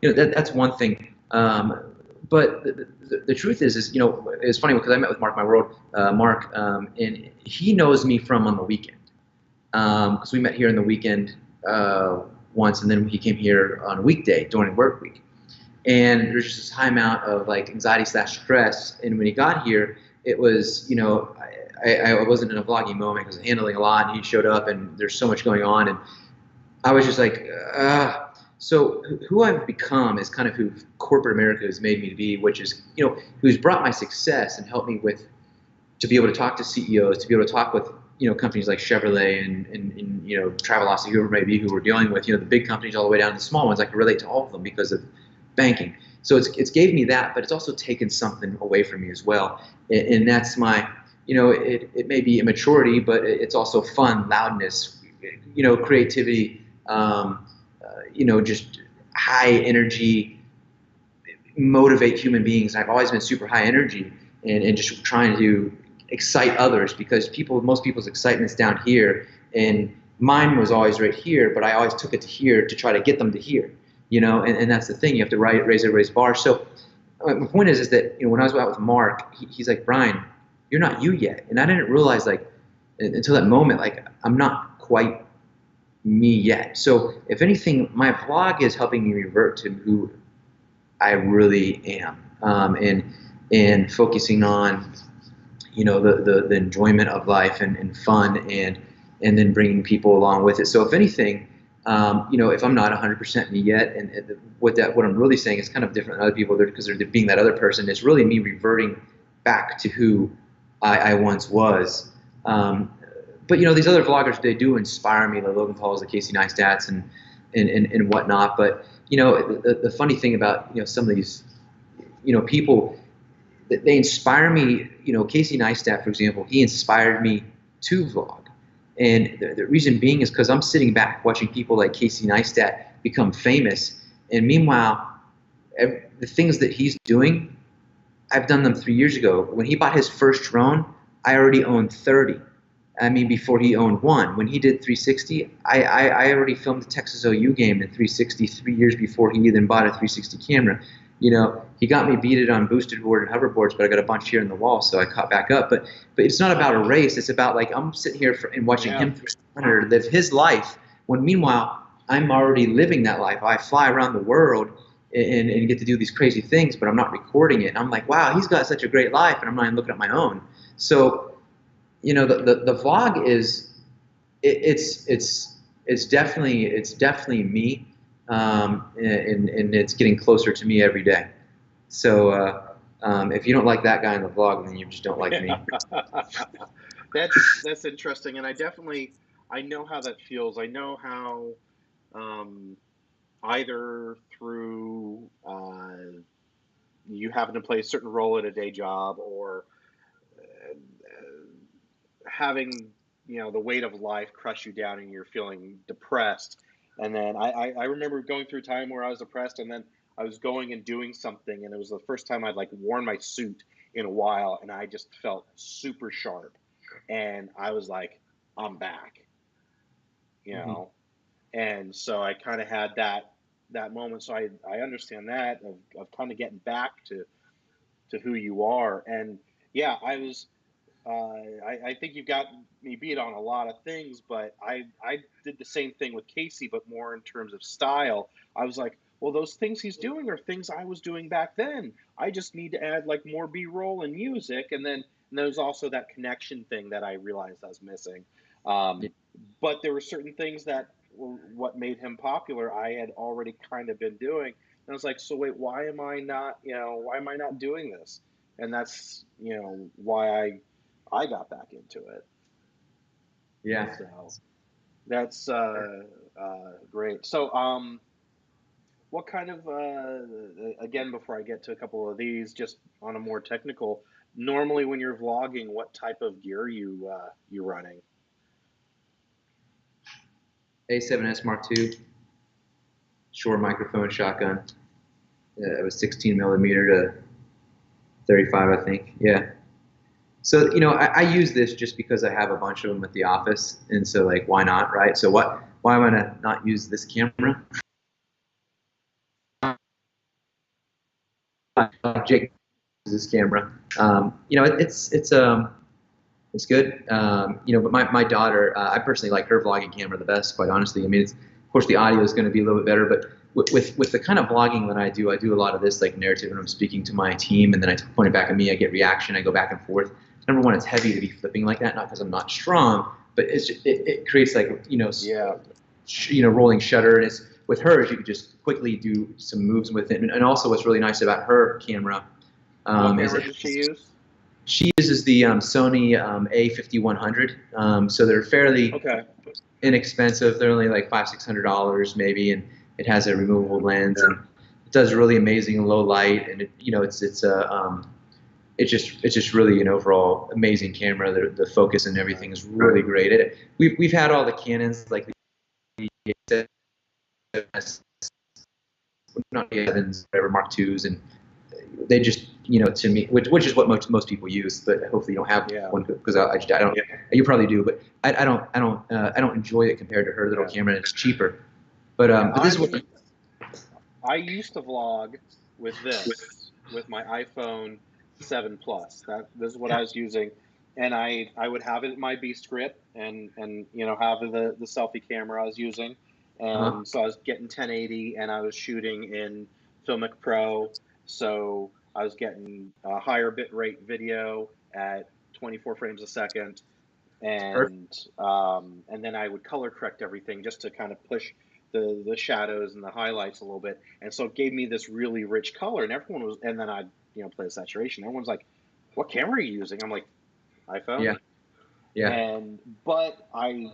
That's one thing. But the truth is, it's funny because I met with Mark My World, Mark, and he knows me from on the weekend. Because we met here in the weekend once, and then he came here on a weekday during work week. And there's just this high amount of like anxiety / stress. And when he got here, it was, I wasn't in a vlogging moment because I was handling a lot, and he showed up, and there's so much going on, and I was just like, so who I've become is kind of who corporate America has made me to be, which is, who's brought my success and helped me with to be able to talk to CEOs, to be able to talk with companies like Chevrolet and Travelocity, whoever it may be, who we're dealing with, the big companies all the way down to the small ones. I can relate to all of them because of banking. So it's gave me that, but it's also taken something away from me as well. And that's my, it may be immaturity, but it's also fun, loudness, creativity, just high energy, motivate human beings. I've always been super high energy and just trying to excite others because most people's excitement's down here, and mine was always right here, but I always took it to here to try to get them to here, and that's the thing. You have to raise everybody's bar. So my point is that, when I was out with Mark, he's like, Brian, you're not you yet. And I didn't realize, like, until that moment, like, I'm not quite me yet. So if anything, my vlog is helping me revert to who I really am, and focusing on the enjoyment of life and fun, and then bringing people along with it. So if anything, if I'm not 100% me yet, and what I'm really saying is kind of different than other people, because they're being that other person. It's really me reverting back to who I once was. But these other vloggers, they do inspire me, the Logan Pauls, the Casey Neistats, and whatnot. But the funny thing about some of these people, they inspire me. Casey Neistat, for example, he inspired me to vlog, and the reason being is because I'm sitting back watching people like Casey Neistat become famous, and meanwhile, the things that he's doing, I've done them 3 years ago. When he bought his first drone, I already owned 30. I mean, before he owned one. When he did 360, I already filmed the Texas OU game in 360 3 years before he even bought a 360 camera. He got me beat on boosted board and hoverboards, but I got a bunch here in the wall, so I caught back up. But it's not about a race. It's about, like, I'm sitting here and watching him live his life, when meanwhile I'm already living that life. I fly around the world and get to do these crazy things, but I'm not recording it. And I'm like, wow, he's got such a great life, and I'm not even looking at my own. So the vlog is it's definitely me, and it's getting closer to me every day. So if you don't like that guy in the vlog, then you just don't like me. That's interesting, and I know how that feels. I know how, um, either through you happen to play a certain role in a day job, or having the weight of life crush you down and you're feeling depressed. And then I remember going through a time where I was depressed, and then I was going and doing something, and it was the first time I'd like worn my suit in a while, and I just felt super sharp, and I was like, I'm back, you Mm-hmm. know. And so I kind of had that moment. So I understand that of kind of getting back to who you are. And yeah, I think you've got me beat on a lot of things, but I did the same thing with Casey, but more in terms of style. I was like, well, those things he's doing are things I was doing back then. I just need to add like more B-roll and music, and then there's also that connection thing that I realized I was missing. Yeah. Um, but there were certain things that were what made him popular. I had already kind of been doing, and I was like, so wait, why am I not? Why am I not doing this? And that's why I got back into it. Yeah. So that's great. So, what kind of again, before I get to a couple of these, just on a more technical, normally when you're vlogging, what type of gear you running? A7S Mark II, short microphone shotgun. It was 16 millimeter to 35, I think. Yeah. So, I use this just because I have a bunch of them at the office. And so, like, why not, right? So, why am I going to not use this camera? Jake uses this camera. It's good. But my daughter, I personally like her vlogging camera the best, quite honestly. I mean, of course, the audio is going to be a little bit better, but with the kind of vlogging that I do a lot of this like narrative when I'm speaking to my team, and then I point it back at me, I get reaction, I go back and forth. Number one, it's heavy to be flipping like that, not because I'm not strong, but it creates like Yeah. rolling shutter, and it's with hers you could just quickly do some moves with it, and also what's really nice about her camera What is camera it does she use? she uses the Sony A5100, so they're fairly Okay. inexpensive. They're only like $500-600 maybe, and it has a removable lens, and it does really amazing in low light, and it's just really an overall amazing camera. The focus and everything is really great. We've had all the Canons like the not the Evans, whatever Mark IIs, and they just to me, which is what most people use, but hopefully you don't have Yeah. one because I don't. You probably do, but I don't enjoy it compared to her little Yeah. camera. And it's cheaper, but Yeah. but this is what. I used to vlog with with my iPhone 7 Plus. This is what I was using, and I would have it in my Beast grip, and have the selfie camera I was using, Uh-huh. and so I was getting 1080, and I was shooting in Filmic Pro, so I was getting a higher bitrate video at 24 frames a second, Perfect. and then I would color correct everything just to kind of push the shadows and the highlights a little bit, and so it gave me this really rich color. And everyone was, and then I play the saturation. Everyone's like, "What camera are you using?" I'm like, "iPhone." Yeah. Yeah. And but I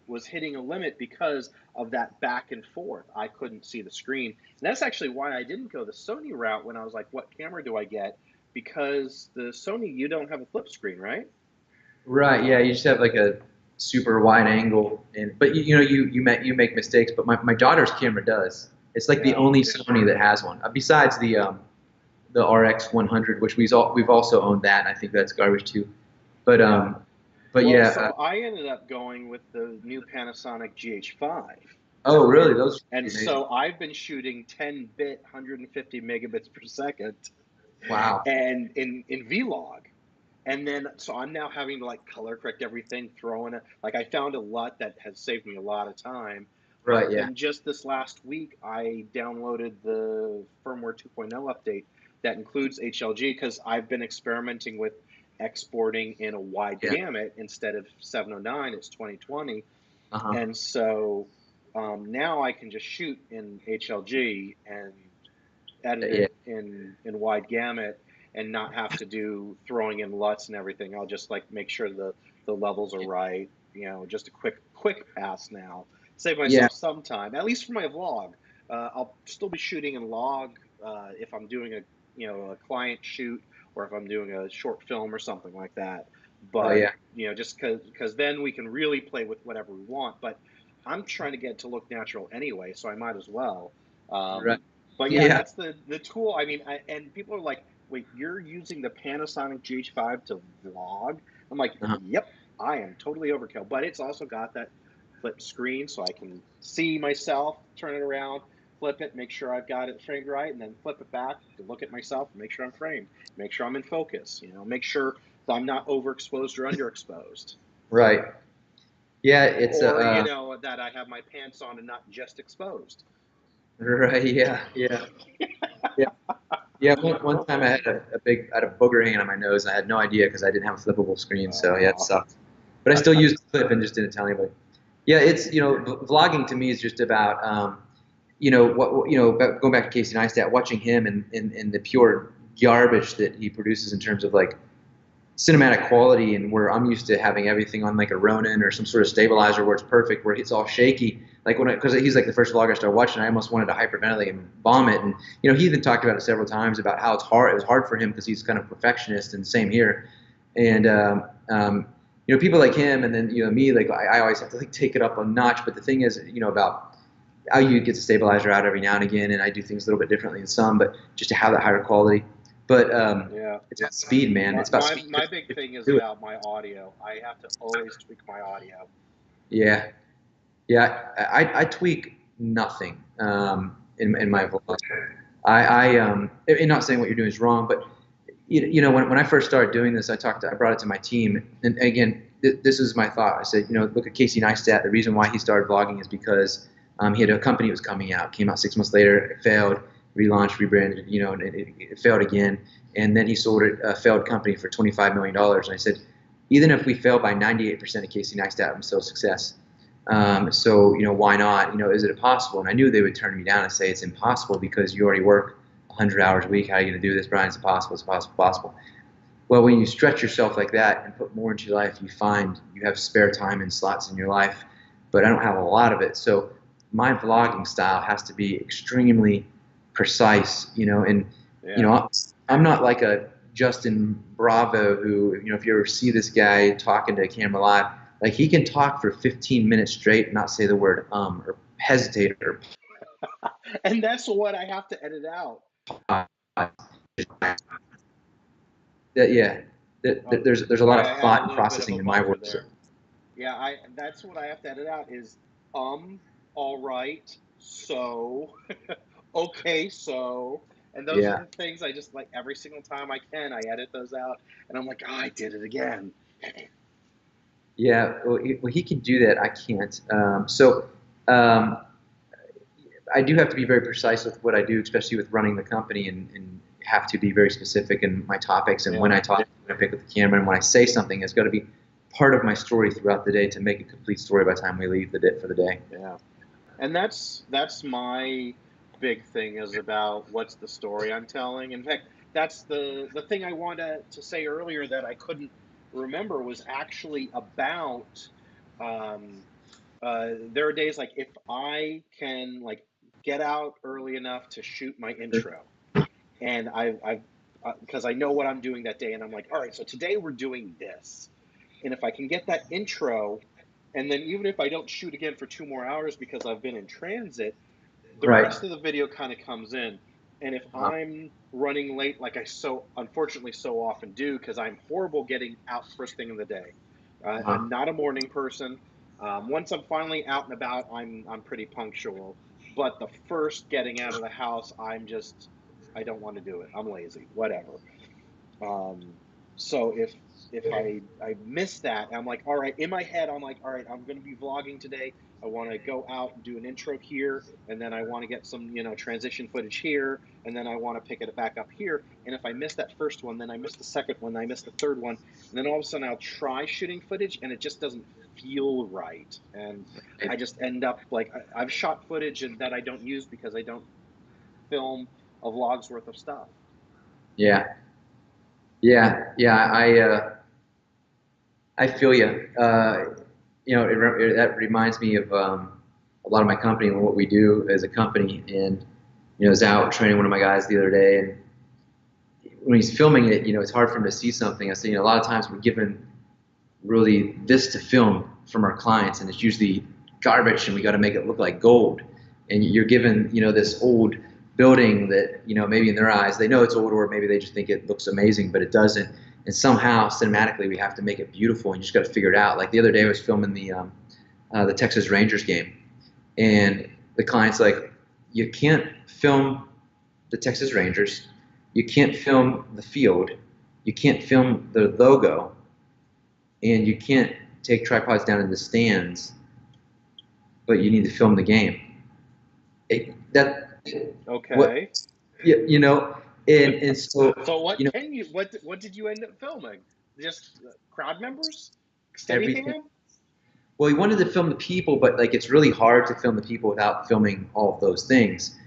was hitting a limit because of that back and forth. I couldn't see the screen, and that's actually why I didn't go the Sony route when I was like, "What camera do I get?" Because the Sony, you don't have a flip screen, right? Right. Yeah. You just have like a super wide angle, and but you make mistakes. But my daughter's camera does. It's like the Yeah. only Sony that has one, besides the RX 100, which we've also owned that. And I think that's garbage too. But Yeah. but Well, yeah. so I ended up going with the new Panasonic GH5. Oh, really? And Those are and amazing. so I've been shooting 10-bit 150 megabits per second Wow. and in Vlog. And then so I'm now having to like color correct everything, throw in like I found a LUT that has saved me a lot of time. But Right. Yeah. then just this last week I downloaded the firmware 2.0 update that includes HLG because I've been experimenting with exporting in a wide Yeah. gamut instead of 709, it's 2020. Uh huh. And so now I can just shoot in HLG and edit Yeah. it in wide gamut and not have to do throwing in LUTs and everything. I'll just like make sure the levels are right. Just a quick pass now. save Yeah. myself some time, at least for my vlog. I'll still be shooting in log if I'm doing a a client shoot or if I'm doing a short film or something like that. Oh But yeah. just because then we can really play with whatever we want. But I'm trying to get it to look natural anyway, so I might as well. Right. But yeah, Yeah. that's the tool. I mean, and people are like, "Wait, you're using the Panasonic GH5 to vlog?" I'm like, Uh-huh. "Yep, I am totally overkill." But it's also got that flip screen, so I can see myself, turn it around, flip it, make sure I've got it framed right, and then flip it back to look at myself, make sure I'm framed, make sure I'm in focus. Make sure that I'm not overexposed or underexposed, Right. Yeah. It's or that I have my pants on and not just exposed. right. Yeah. Yeah. Yeah. Yeah, one time I had a booger hanging on my nose, and I had no idea because I didn't have a flippable screen. So yeah, it Uh, sucked. But I still used the clip and just didn't tell anybody. Yeah, it's vlogging to me is just about going back to Casey Neistat, watching him and the pure garbage that he produces in terms of like cinematic quality, and where I'm used to having everything on like a Ronin or some sort of stabilizer where it's perfect, where it's all shaky. Like because he's like the first vlogger I started watching, I almost wanted to hyperventilate and vomit. And he even talked about it several times about how it's hard. It was hard for him because he's kind of perfectionist, and same here. And people like him, and then me, like I always have to like take it up a notch. But the thing is, about how you get the stabilizer out every now and again, and I do things a little bit differently than some, but just to have that higher quality. But yeah. it's about speed, man. My, It's about my speed. my big thing is Do it. about my audio. I have to always tweak my audio. Yeah, yeah. I tweak nothing in my Okay. vlog. And not saying what you're doing is wrong, but when I first started doing this, I brought it to my team, and again, this is my thought. I said, look at Casey Neistat. The reason why he started vlogging is because he had a company that was coming out, came out 6 months later, it failed, relaunched, rebranded, and it failed again, and then he sold it, a failed company for $25 million. And I said, even if we fail by 98% of Casey Neistat, I'm still a success. So why not? Is it possible? And I knew they would turn me down and say it's impossible because you already work 100 hours a week. How are you going to do this, Brian? It's impossible. It's impossible. Possible. Well, when you stretch yourself like that and put more into your life, you find you have spare time and slots in your life. But I don't have a lot of it. So my vlogging style has to be extremely precise. And you Yeah. know, I'm not like a Justin Bravo who, if you ever see this guy talking to a camera live, like he can talk for 15 minutes straight and not say the word or hesitate or And that's what I have to edit out. pause. That yeah, Oh, there's a lot sorry, of I had a thought and little bit of processing a in my buffer work. there. Yeah, I that's what I have to edit out is all right, so okay, so and those are Yeah, the things I just like every single time I can, I edit those out and I'm like, oh, I did it again. yeah. Well, he can do that. I can't. Um, I do have to be very precise with what I do, especially with running the company, and have to be very specific in my topics and when Yeah, I talk, when I pick up the camera, and when I say something, it's got to be part of my story throughout the day to make a complete story by the time we leave for the day. yeah. And that's my big thing is about what's the story I'm telling. In fact, that's the thing I wanted to say earlier that I couldn't remember was actually about um there are days like if I can like get out early enough to shoot my intro and I've because I know what I'm doing that day and I'm like, all right, so today we're doing this. And if I can get that intro and then even if I don't shoot again for 2 more hours because I've been in transit, the Right. rest of the video kind of comes in. And if Uh, I'm running late, like I so unfortunately so often do, because I'm horrible getting out first thing in the day. uh, I'm not a morning person. Once I'm finally out and about, I'm pretty punctual. But the first getting out of the house, I don't want to do it. I'm lazy. Whatever. Um, so if I miss that, I'm like, all right, in my head, I'm like, all right, I'm going to be vlogging today. I want to go out and do an intro here, and then I want to get some transition footage here, and then I want to pick it back up here. And if I miss that first one, then I miss the second one, I miss the third one, and then all of a sudden I'll try shooting footage, and it just doesn't feel right, and I just end up like I've shot footage and that I don't use because I don't film a vlog's worth of stuff. yeah, yeah, yeah. I feel you. That reminds me of. lot of my company and what we do as a company. And I was out training one of my guys the other day, and when he's filming it, it's hard for him to see something. I said, a lot of times we're given really this to film from our clients, and it's usually garbage, and we got to make it look like gold. And you're given, this old building that, maybe in their eyes they know it's old, or maybe they just think it looks amazing, but it doesn't. And somehow cinematically we have to make it beautiful, and you just got to figure it out. Like the other day I was filming the Texas Rangers game, and the client's like, you can't film the Texas Rangers, you can't film the field, you can't film the logo, and you can't take tripods down in the stands, but you need to film the game. Okay. What, and so what did you end up filming? Just crowd members? everything. Steadicam? Well, he wanted to film the people, but like it's really hard to film the people without filming all of those things.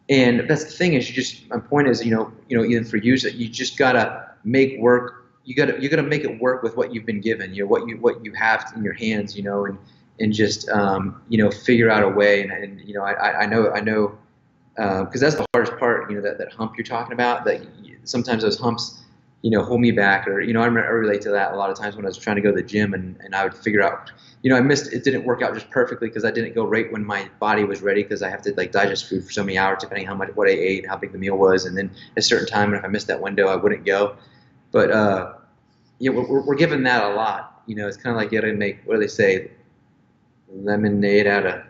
And that's the thing is, my point is, even for you, that you just gotta make work. You gotta make it work with what you've been given. What you have in your hands. And just figure out a way. And I know because that's the hardest part. That hump you're talking about. That sometimes those humps, hold me back. Or I relate to that a lot of times when I was trying to go to the gym, and I would figure out. I missed it. Didn't work out just perfectly because I didn't go right when my body was ready, because I have to like digest food for so many hours depending on what I ate, how big the meal was, and then at a certain time, and if I missed that window, I wouldn't go. But we're given that a lot. It's kind of like you got to make, what do they say, lemonade out of,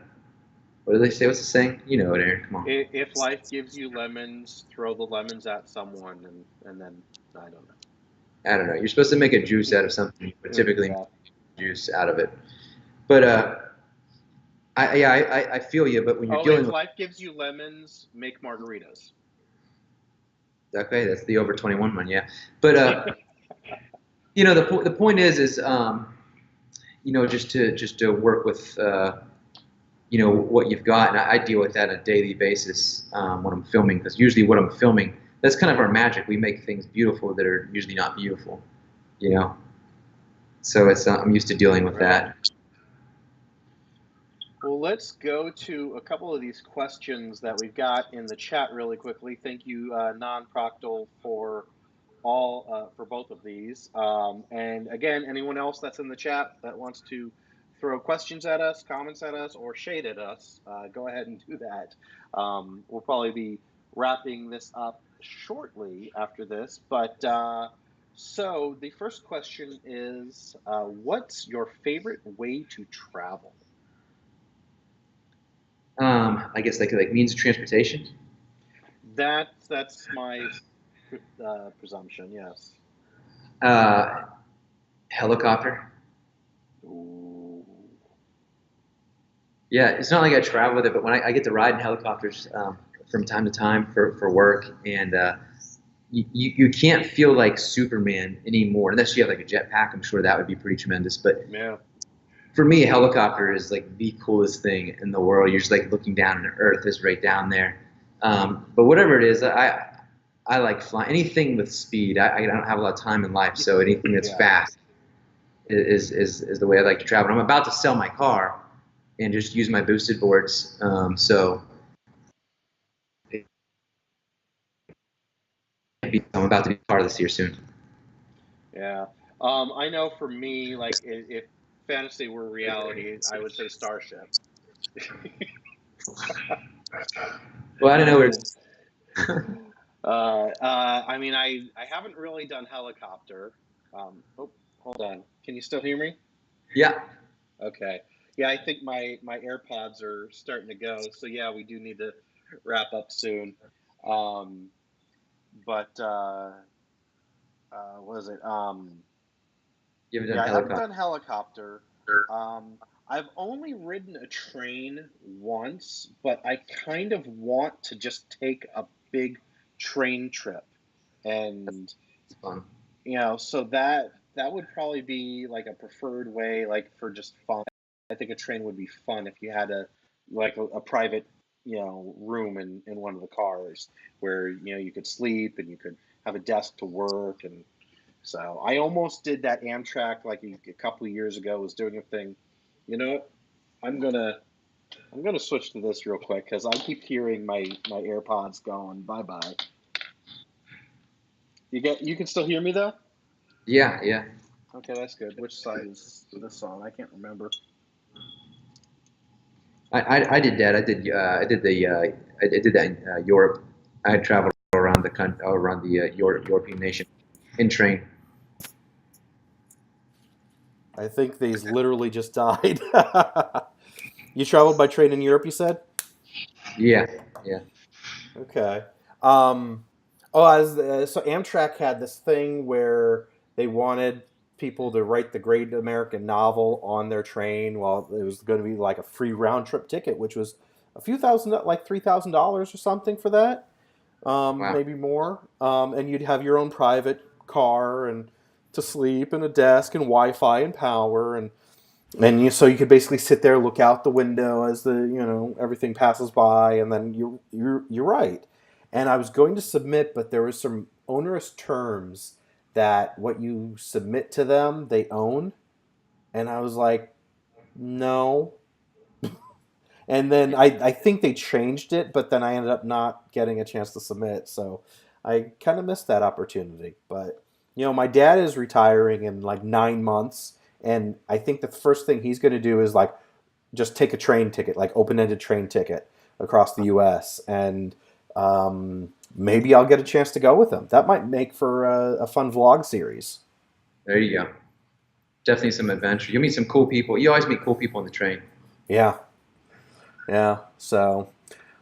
what do they say? What's the saying? You know it, Aaron. Come on. If life gives you lemons, throw the lemons at someone, and then I don't know. I don't know. You're supposed to make a juice out of something, but typically make juice out of it. But I feel you. But when you're dealing if with life gives you lemons, make margaritas. Okay, that's the over 21 one, yeah. But the point is just to work with what you've got, and I deal with that on a daily basis when I'm filming, because usually what I'm filming, that's kind of our magic. We make things beautiful that are usually not beautiful, So it's I'm used to dealing with that. Well, let's go to a couple of these questions that we've got in the chat really quickly. Thank you, Non-Proctal, for both of these. And again, anyone else that's in the chat that wants to throw questions at us, comments at us, or shade at us, go ahead and do that. We'll probably be wrapping this up shortly after this. But so the first question is, what's your favorite way to travel? I guess like means of transportation. That's my presumption. Yes. Helicopter. Ooh. Yeah, it's not like I travel with it, but when I get to ride in helicopters from time to time for work, and you can't feel like Superman anymore unless you have like a jetpack. I'm sure that would be pretty tremendous. But yeah, for me, a helicopter is like the coolest thing in the world. You're just like looking down, and the Earth is right down there. But whatever it is, I like flying. Anything with speed. I don't have a lot of time in life, so anything that's fast is the way I like to travel. And I'm about to sell my car and just use my boosted boards. So I'm about to be part of this here soon. Yeah. I know for me, like if fantasy were reality, I would say Starship. Well, I don't know where. I mean, I haven't really done helicopter. Oh, hold on. Can you still hear me? Yeah. Okay. Yeah, I think my AirPods are starting to go. So yeah, we do need to wrap up soon. But what is it? You haven't done I haven't helicopter. done helicopter. I've only ridden a train once, but I kind of want to just take a big train trip, and It's fun. so that would probably be like a preferred way, like for just fun. I think a train would be fun if you had a private room in one of the cars where you could sleep and you could have a desk to work. And so I almost did that Amtrak like a couple of years ago. Was doing a thing, you know. I'm gonna I'm gonna switch to this real quick because I keep hearing my AirPods going bye bye. You can still hear me though? Yeah, yeah. Okay, that's good. Which side is this on? I can't remember. I did that. I did that in Europe. I traveled around the country, around the European nation in train. I think these literally just died. You traveled by train in Europe, you said? Yeah, yeah. Okay. Um, so Amtrak had this thing where they wanted people to write the great American novel on their train. While it was going to be like a free round trip ticket, which was a few thousand, like $3,000 or something for that, Wow. maybe more. And you'd have your own private car and to sleep and a desk and Wi-Fi and power and so you could basically sit there, look out the window as everything passes by, and then you're right. And I was going to submit, but there was some onerous terms that what you submit to them they own, and I was like, no. And then I think they changed it, but then I ended up not getting a chance to submit, so I kind of missed that opportunity. But my dad is retiring in like 9 months, and I think the first thing he's going to do is like just take a train ticket, like open-ended train ticket across the U.S. and maybe I'll get a chance to go with him. That might make for a fun vlog series. There you go. Definitely some adventure. You meet some cool people. You always meet cool people on the train. Yeah, yeah. So,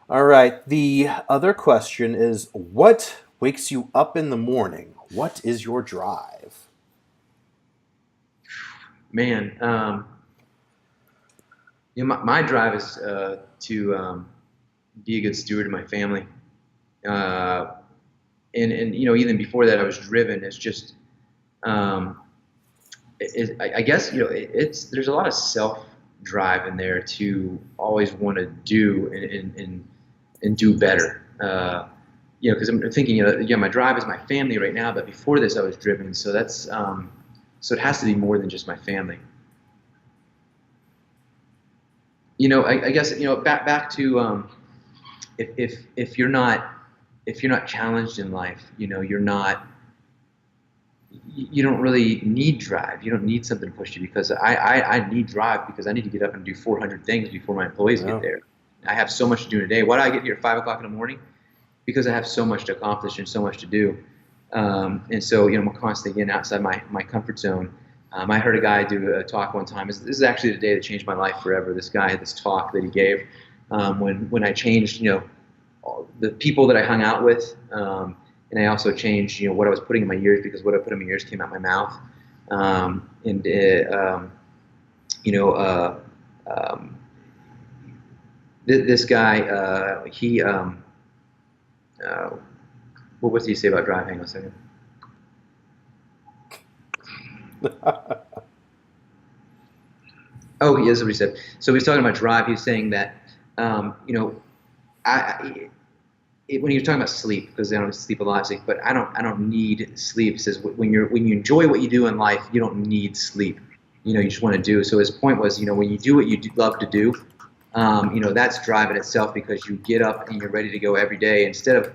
all right. The other question is, what wakes you up in the morning? What is your drive? Man, my drive is to be a good steward of my family. Uh, and even before that, I was driven. It's just um, I guess it's there's a lot of self drive in there to always want to do and do better. Because I'm thinking, yeah, my drive is my family right now, but before this, I was driven. So that's so it has to be more than just my family. I guess back to if you're not challenged in life, you don't really need drive. You don't need something to push you because I need drive because I need to get up and do 400 things before my employees get Oh, there. I have so much to do in a day. Why do I get here at 5 o'clock in the morning? Because I have so much to accomplish and so much to do. And so, I'm constantly getting outside my comfort zone. I heard a guy do a talk one time. This is actually the day that changed my life forever. This guy had this talk that he gave when I changed, the people that I hung out with, and I also changed, what I was putting in my ears because what I put in my ears came out my mouth. And you know, um, this guy, he, uh, what was he say about driving? Hang on a second. Oh, he is what he said. So he's talking about drive. He's saying that, I when you're talking about sleep, because I don't sleep a lot, but I don't need sleep. He says when you enjoy what you do in life, you don't need sleep. You just want to do. So his point was, when you do what you love to do, that's drive in itself because you get up and you're ready to go every day instead of,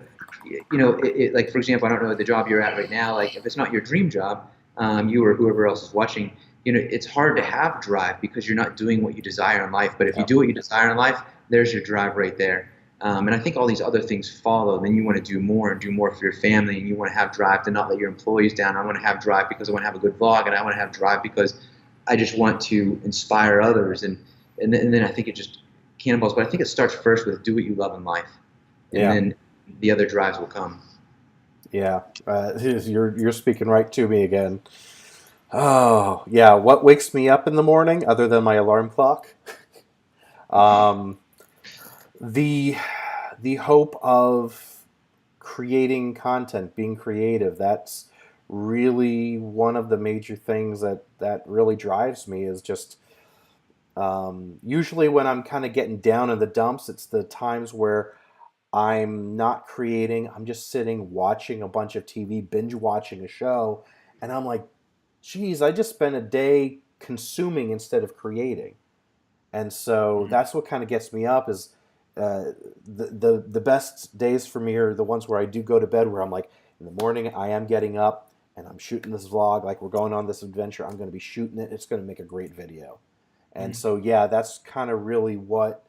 like for example, I don't know the job you're at right now. Like if it's not your dream job, you or whoever else is watching, it's hard to have drive because you're not doing what you desire in life. But if you yeah, do what you desire in life, there's your drive right there. And I think all these other things follow. Then you want to do more and do more for your family, and you want to have drive to not let your employees down. I want to have drive because I want to have a good vlog, and I want to have drive because I just want to inspire others. And then I think it just cannonballs. But I think it starts first with do what you love in life, and yeah, then the other drives will come. yeah. You're speaking right to me again. Oh, yeah. What wakes me up in the morning, other than my alarm clock? Um, the the hope of creating content, being creative. That's really one of the major things that really drives me. Is just usually when I'm kind of getting down in the dumps, it's the times where I'm not creating. I'm just sitting watching a bunch of TV, binge watching a show, and I'm like, geez, I just spent a day consuming instead of creating. And so that's what kind of gets me up is the best days for me are the ones where I do go to bed where I'm like, in the morning I am getting up and I'm shooting this vlog, like we're going on this adventure. I'm going to be shooting it. It's going to make a great video. And so yeah, that's kind of really what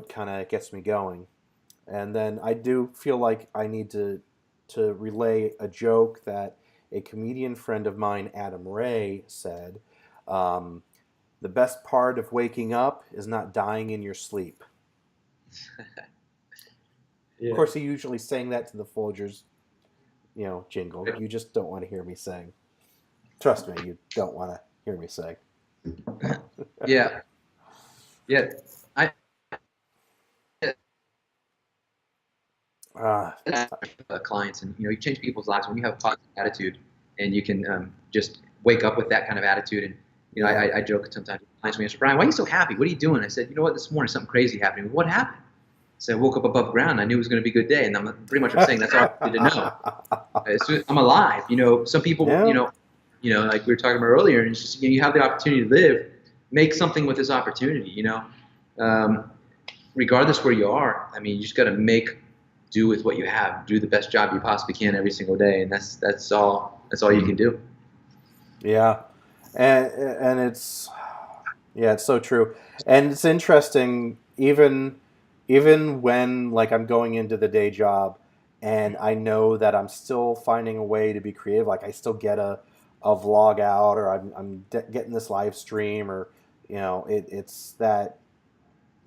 kind of gets me going. And then I do feel like I need to relay a joke that a comedian friend of mine, Adam Ray, said. Um, the best part of waking up is not dying in your sleep. Of Yeah. course, he usually sang that to the Folgers, jingle. You just don't want to hear me sing. Trust me, you don't want to hear me sing. Yeah. Yeah. I Uh, clients, and you change people's lives when you have a positive attitude, and you can just wake up with that kind of attitude. And I joke sometimes. Clients when me, Brian, why are you so happy? What are you doing? I said, you know what? This morning something crazy happened. What happened? So I woke up above ground. I knew it was going to be a good day, and I'm pretty much saying that's all I needed to know. I'm alive. Some people, yeah. like we were talking about earlier, and it's just, you have the opportunity to live, make something with this opportunity. Regardless where you are, I mean, you just got to do with what you have, do the best job you possibly can every single day, and that's all you can do. Yeah, and it's so true, and it's interesting even when like I'm going into the day job, and I know that I'm still finding a way to be creative. Like I still get a vlog out, or I'm getting this live stream, or it's that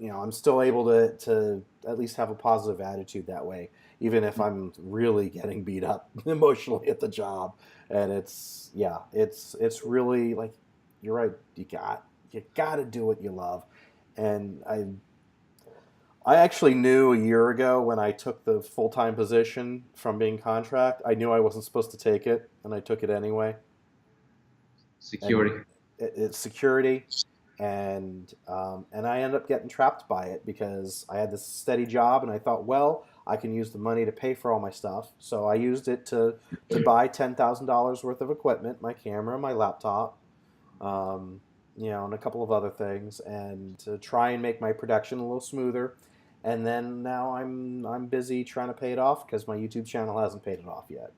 I'm still able to at least have a positive attitude that way, even if I'm really getting beat up emotionally at the job. And it's really like you're right. You got to do what you love. And I actually knew a year ago when I took the full time position from being contract. I knew I wasn't supposed to take it, and I took it anyway. And Security. it's security, and I ended up getting trapped by it because I had this steady job, and I thought, well, I can use the money to pay for all my stuff. So I used it to buy $10,000 worth of equipment, my camera, my laptop, um, and a couple of other things, and to try and make my production a little smoother. And then now I'm busy trying to pay it off because my YouTube channel hasn't paid it off yet.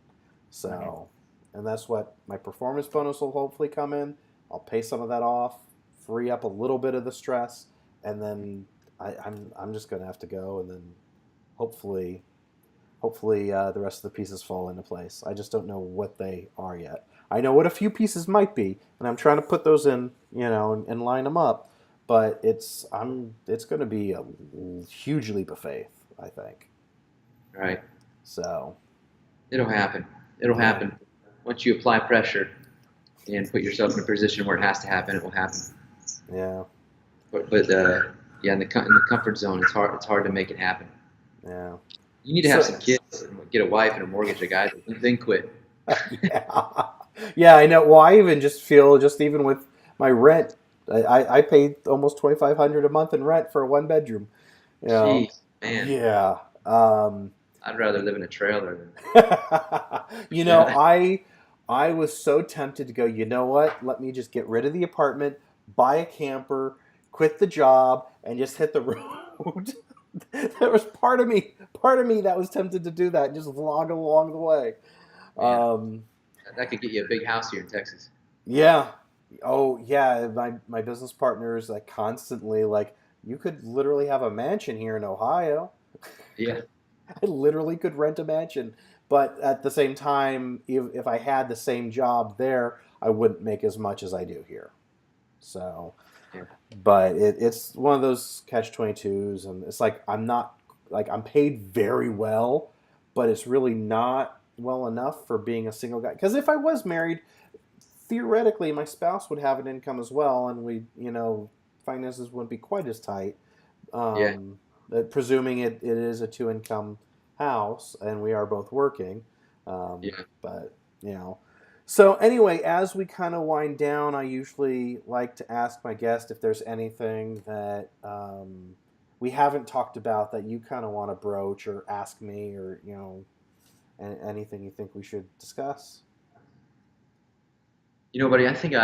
So, and that's what my performance bonus will hopefully come in. I'll pay some of that off, free up a little bit of the stress, and then I'm just gonna have to go, and then hopefully the rest of the pieces fall into place. I just don't know what they are yet. I know what a few pieces might be, and I'm trying to put those in, and line them up. But it's going to be a huge leap of faith, I think. Right. So It'll happen. It'll happen. Once you apply pressure and put yourself in a position where it has to happen, it will happen. Yeah. But yeah, in the comfort zone, it's hard. It's hard to make it happen. Yeah. You need to have some kids, and get a wife and a mortgage, a guy, then quit. Yeah. Yeah, I know. Well, I even just feel even with my rent, I paid almost $2,500 a month in rent for a one bedroom. Jeez, man. Yeah. I'd rather live in a trailer than. I was so tempted to go, you know what? Let me just get rid of the apartment, buy a camper, quit the job, and just hit the road. There was part of me that was tempted to do that and just vlog along the way. That could get you a big house here in Texas. Yeah. Oh, yeah. My business partners like constantly like, you could literally have a mansion here in Ohio. Yeah. I literally could rent a mansion, but at the same time, if I had the same job there, I wouldn't make as much as I do here. So, Yeah. but it's one of those catch-22s, and it's like I'm paid very well, but it's really not well enough for being a single guy. Because if I was married, theoretically, my spouse would have an income as well, and finances wouldn't be quite as tight. Yeah. Presuming it is a two-income house and we are both working. Yeah. But, So anyway, as we kind of wind down, I usually like to ask my guest if there's anything that we haven't talked about that you kind of want to broach or ask me, or, anything you think we should discuss. Buddy, I think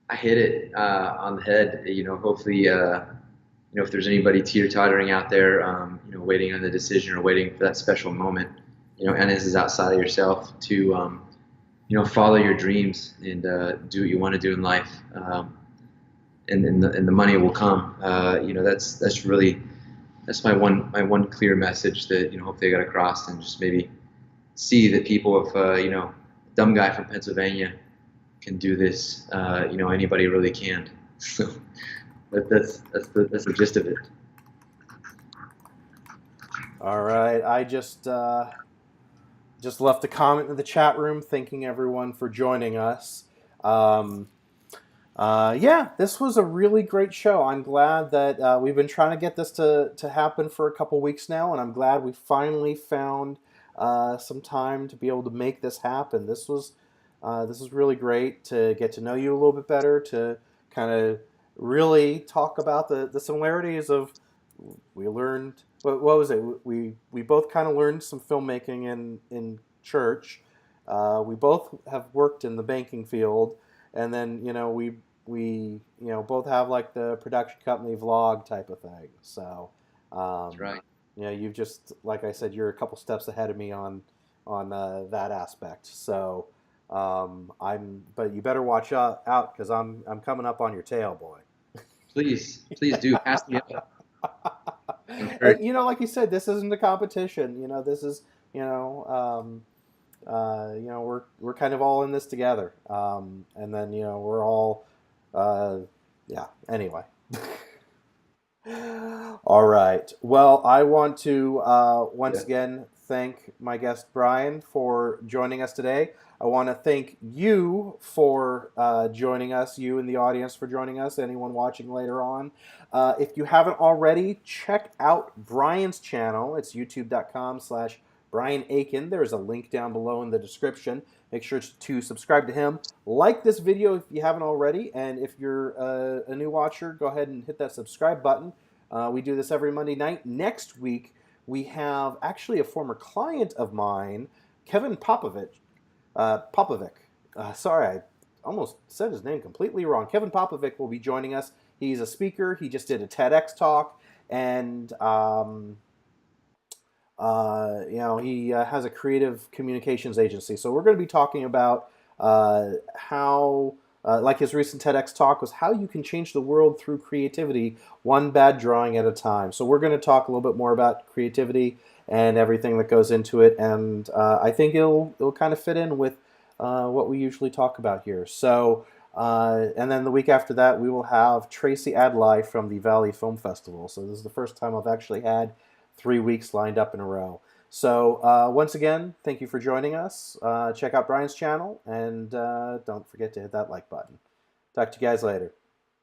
I hit it on the head. Hopefully, if there's anybody teeter-tottering out there, waiting on the decision or waiting for that special moment, and this is outside of yourself to, follow your dreams and do what you want to do in life, and the money will come. That's my one clear message that hopefully I got across, and just maybe see that people, if dumb guy from Pennsylvania can do this, anybody really can. So that's the gist of it. All right, I just left a comment in the chat room, thanking everyone for joining us. Yeah, this was a really great show. I'm glad that we've been trying to get this to happen for a couple weeks now, and I'm glad we finally found some time to be able to make this happen. This was really great to get to know you a little bit better, to kind of really talk about the similarities of. We learned what was it? We both kind of learned some filmmaking in church. We both have worked in the banking field, and then we both have like the production company vlog type of thing. So That's right. you've just, like I said, you're a couple steps ahead of me on that aspect. So but you better watch out because I'm coming up on your tail, boy. Please do pass me up. And, like you said, this isn't a competition. This is, we're kind of all in this together. And then, we're all, yeah, anyway. All right. Well, I want to once again thank my guest Brian for joining us today. I want to thank you for joining us, you in the audience for joining us, anyone watching later on. If you haven't already, check out Brian's channel. It's youtube.com/Brian Aiken. There's a link down below in the description. Make sure to subscribe to him. Like this video if you haven't already. And if you're a new watcher, go ahead and hit that subscribe button. We do this every Monday night. Next week, we have actually a former client of mine, Kevin Popovic. Sorry, I almost said his name completely wrong. Kevin Popovic will be joining us. He's a speaker. He just did a TEDx talk, and he has a creative communications agency. So we're going to be talking about how, like his recent TEDx talk was, how you can change the world through creativity, one bad drawing at a time. So we're going to talk a little bit more about creativity and everything that goes into it, and I think it'll kind of fit in with what we usually talk about here. So, and then the week after that, we will have Tracy Adlai from the Valley Film Festival. So this is the first time I've actually had 3 weeks lined up in a row. So once again, thank you for joining us. Check out Brian's channel, and don't forget to hit that like button. Talk to you guys later.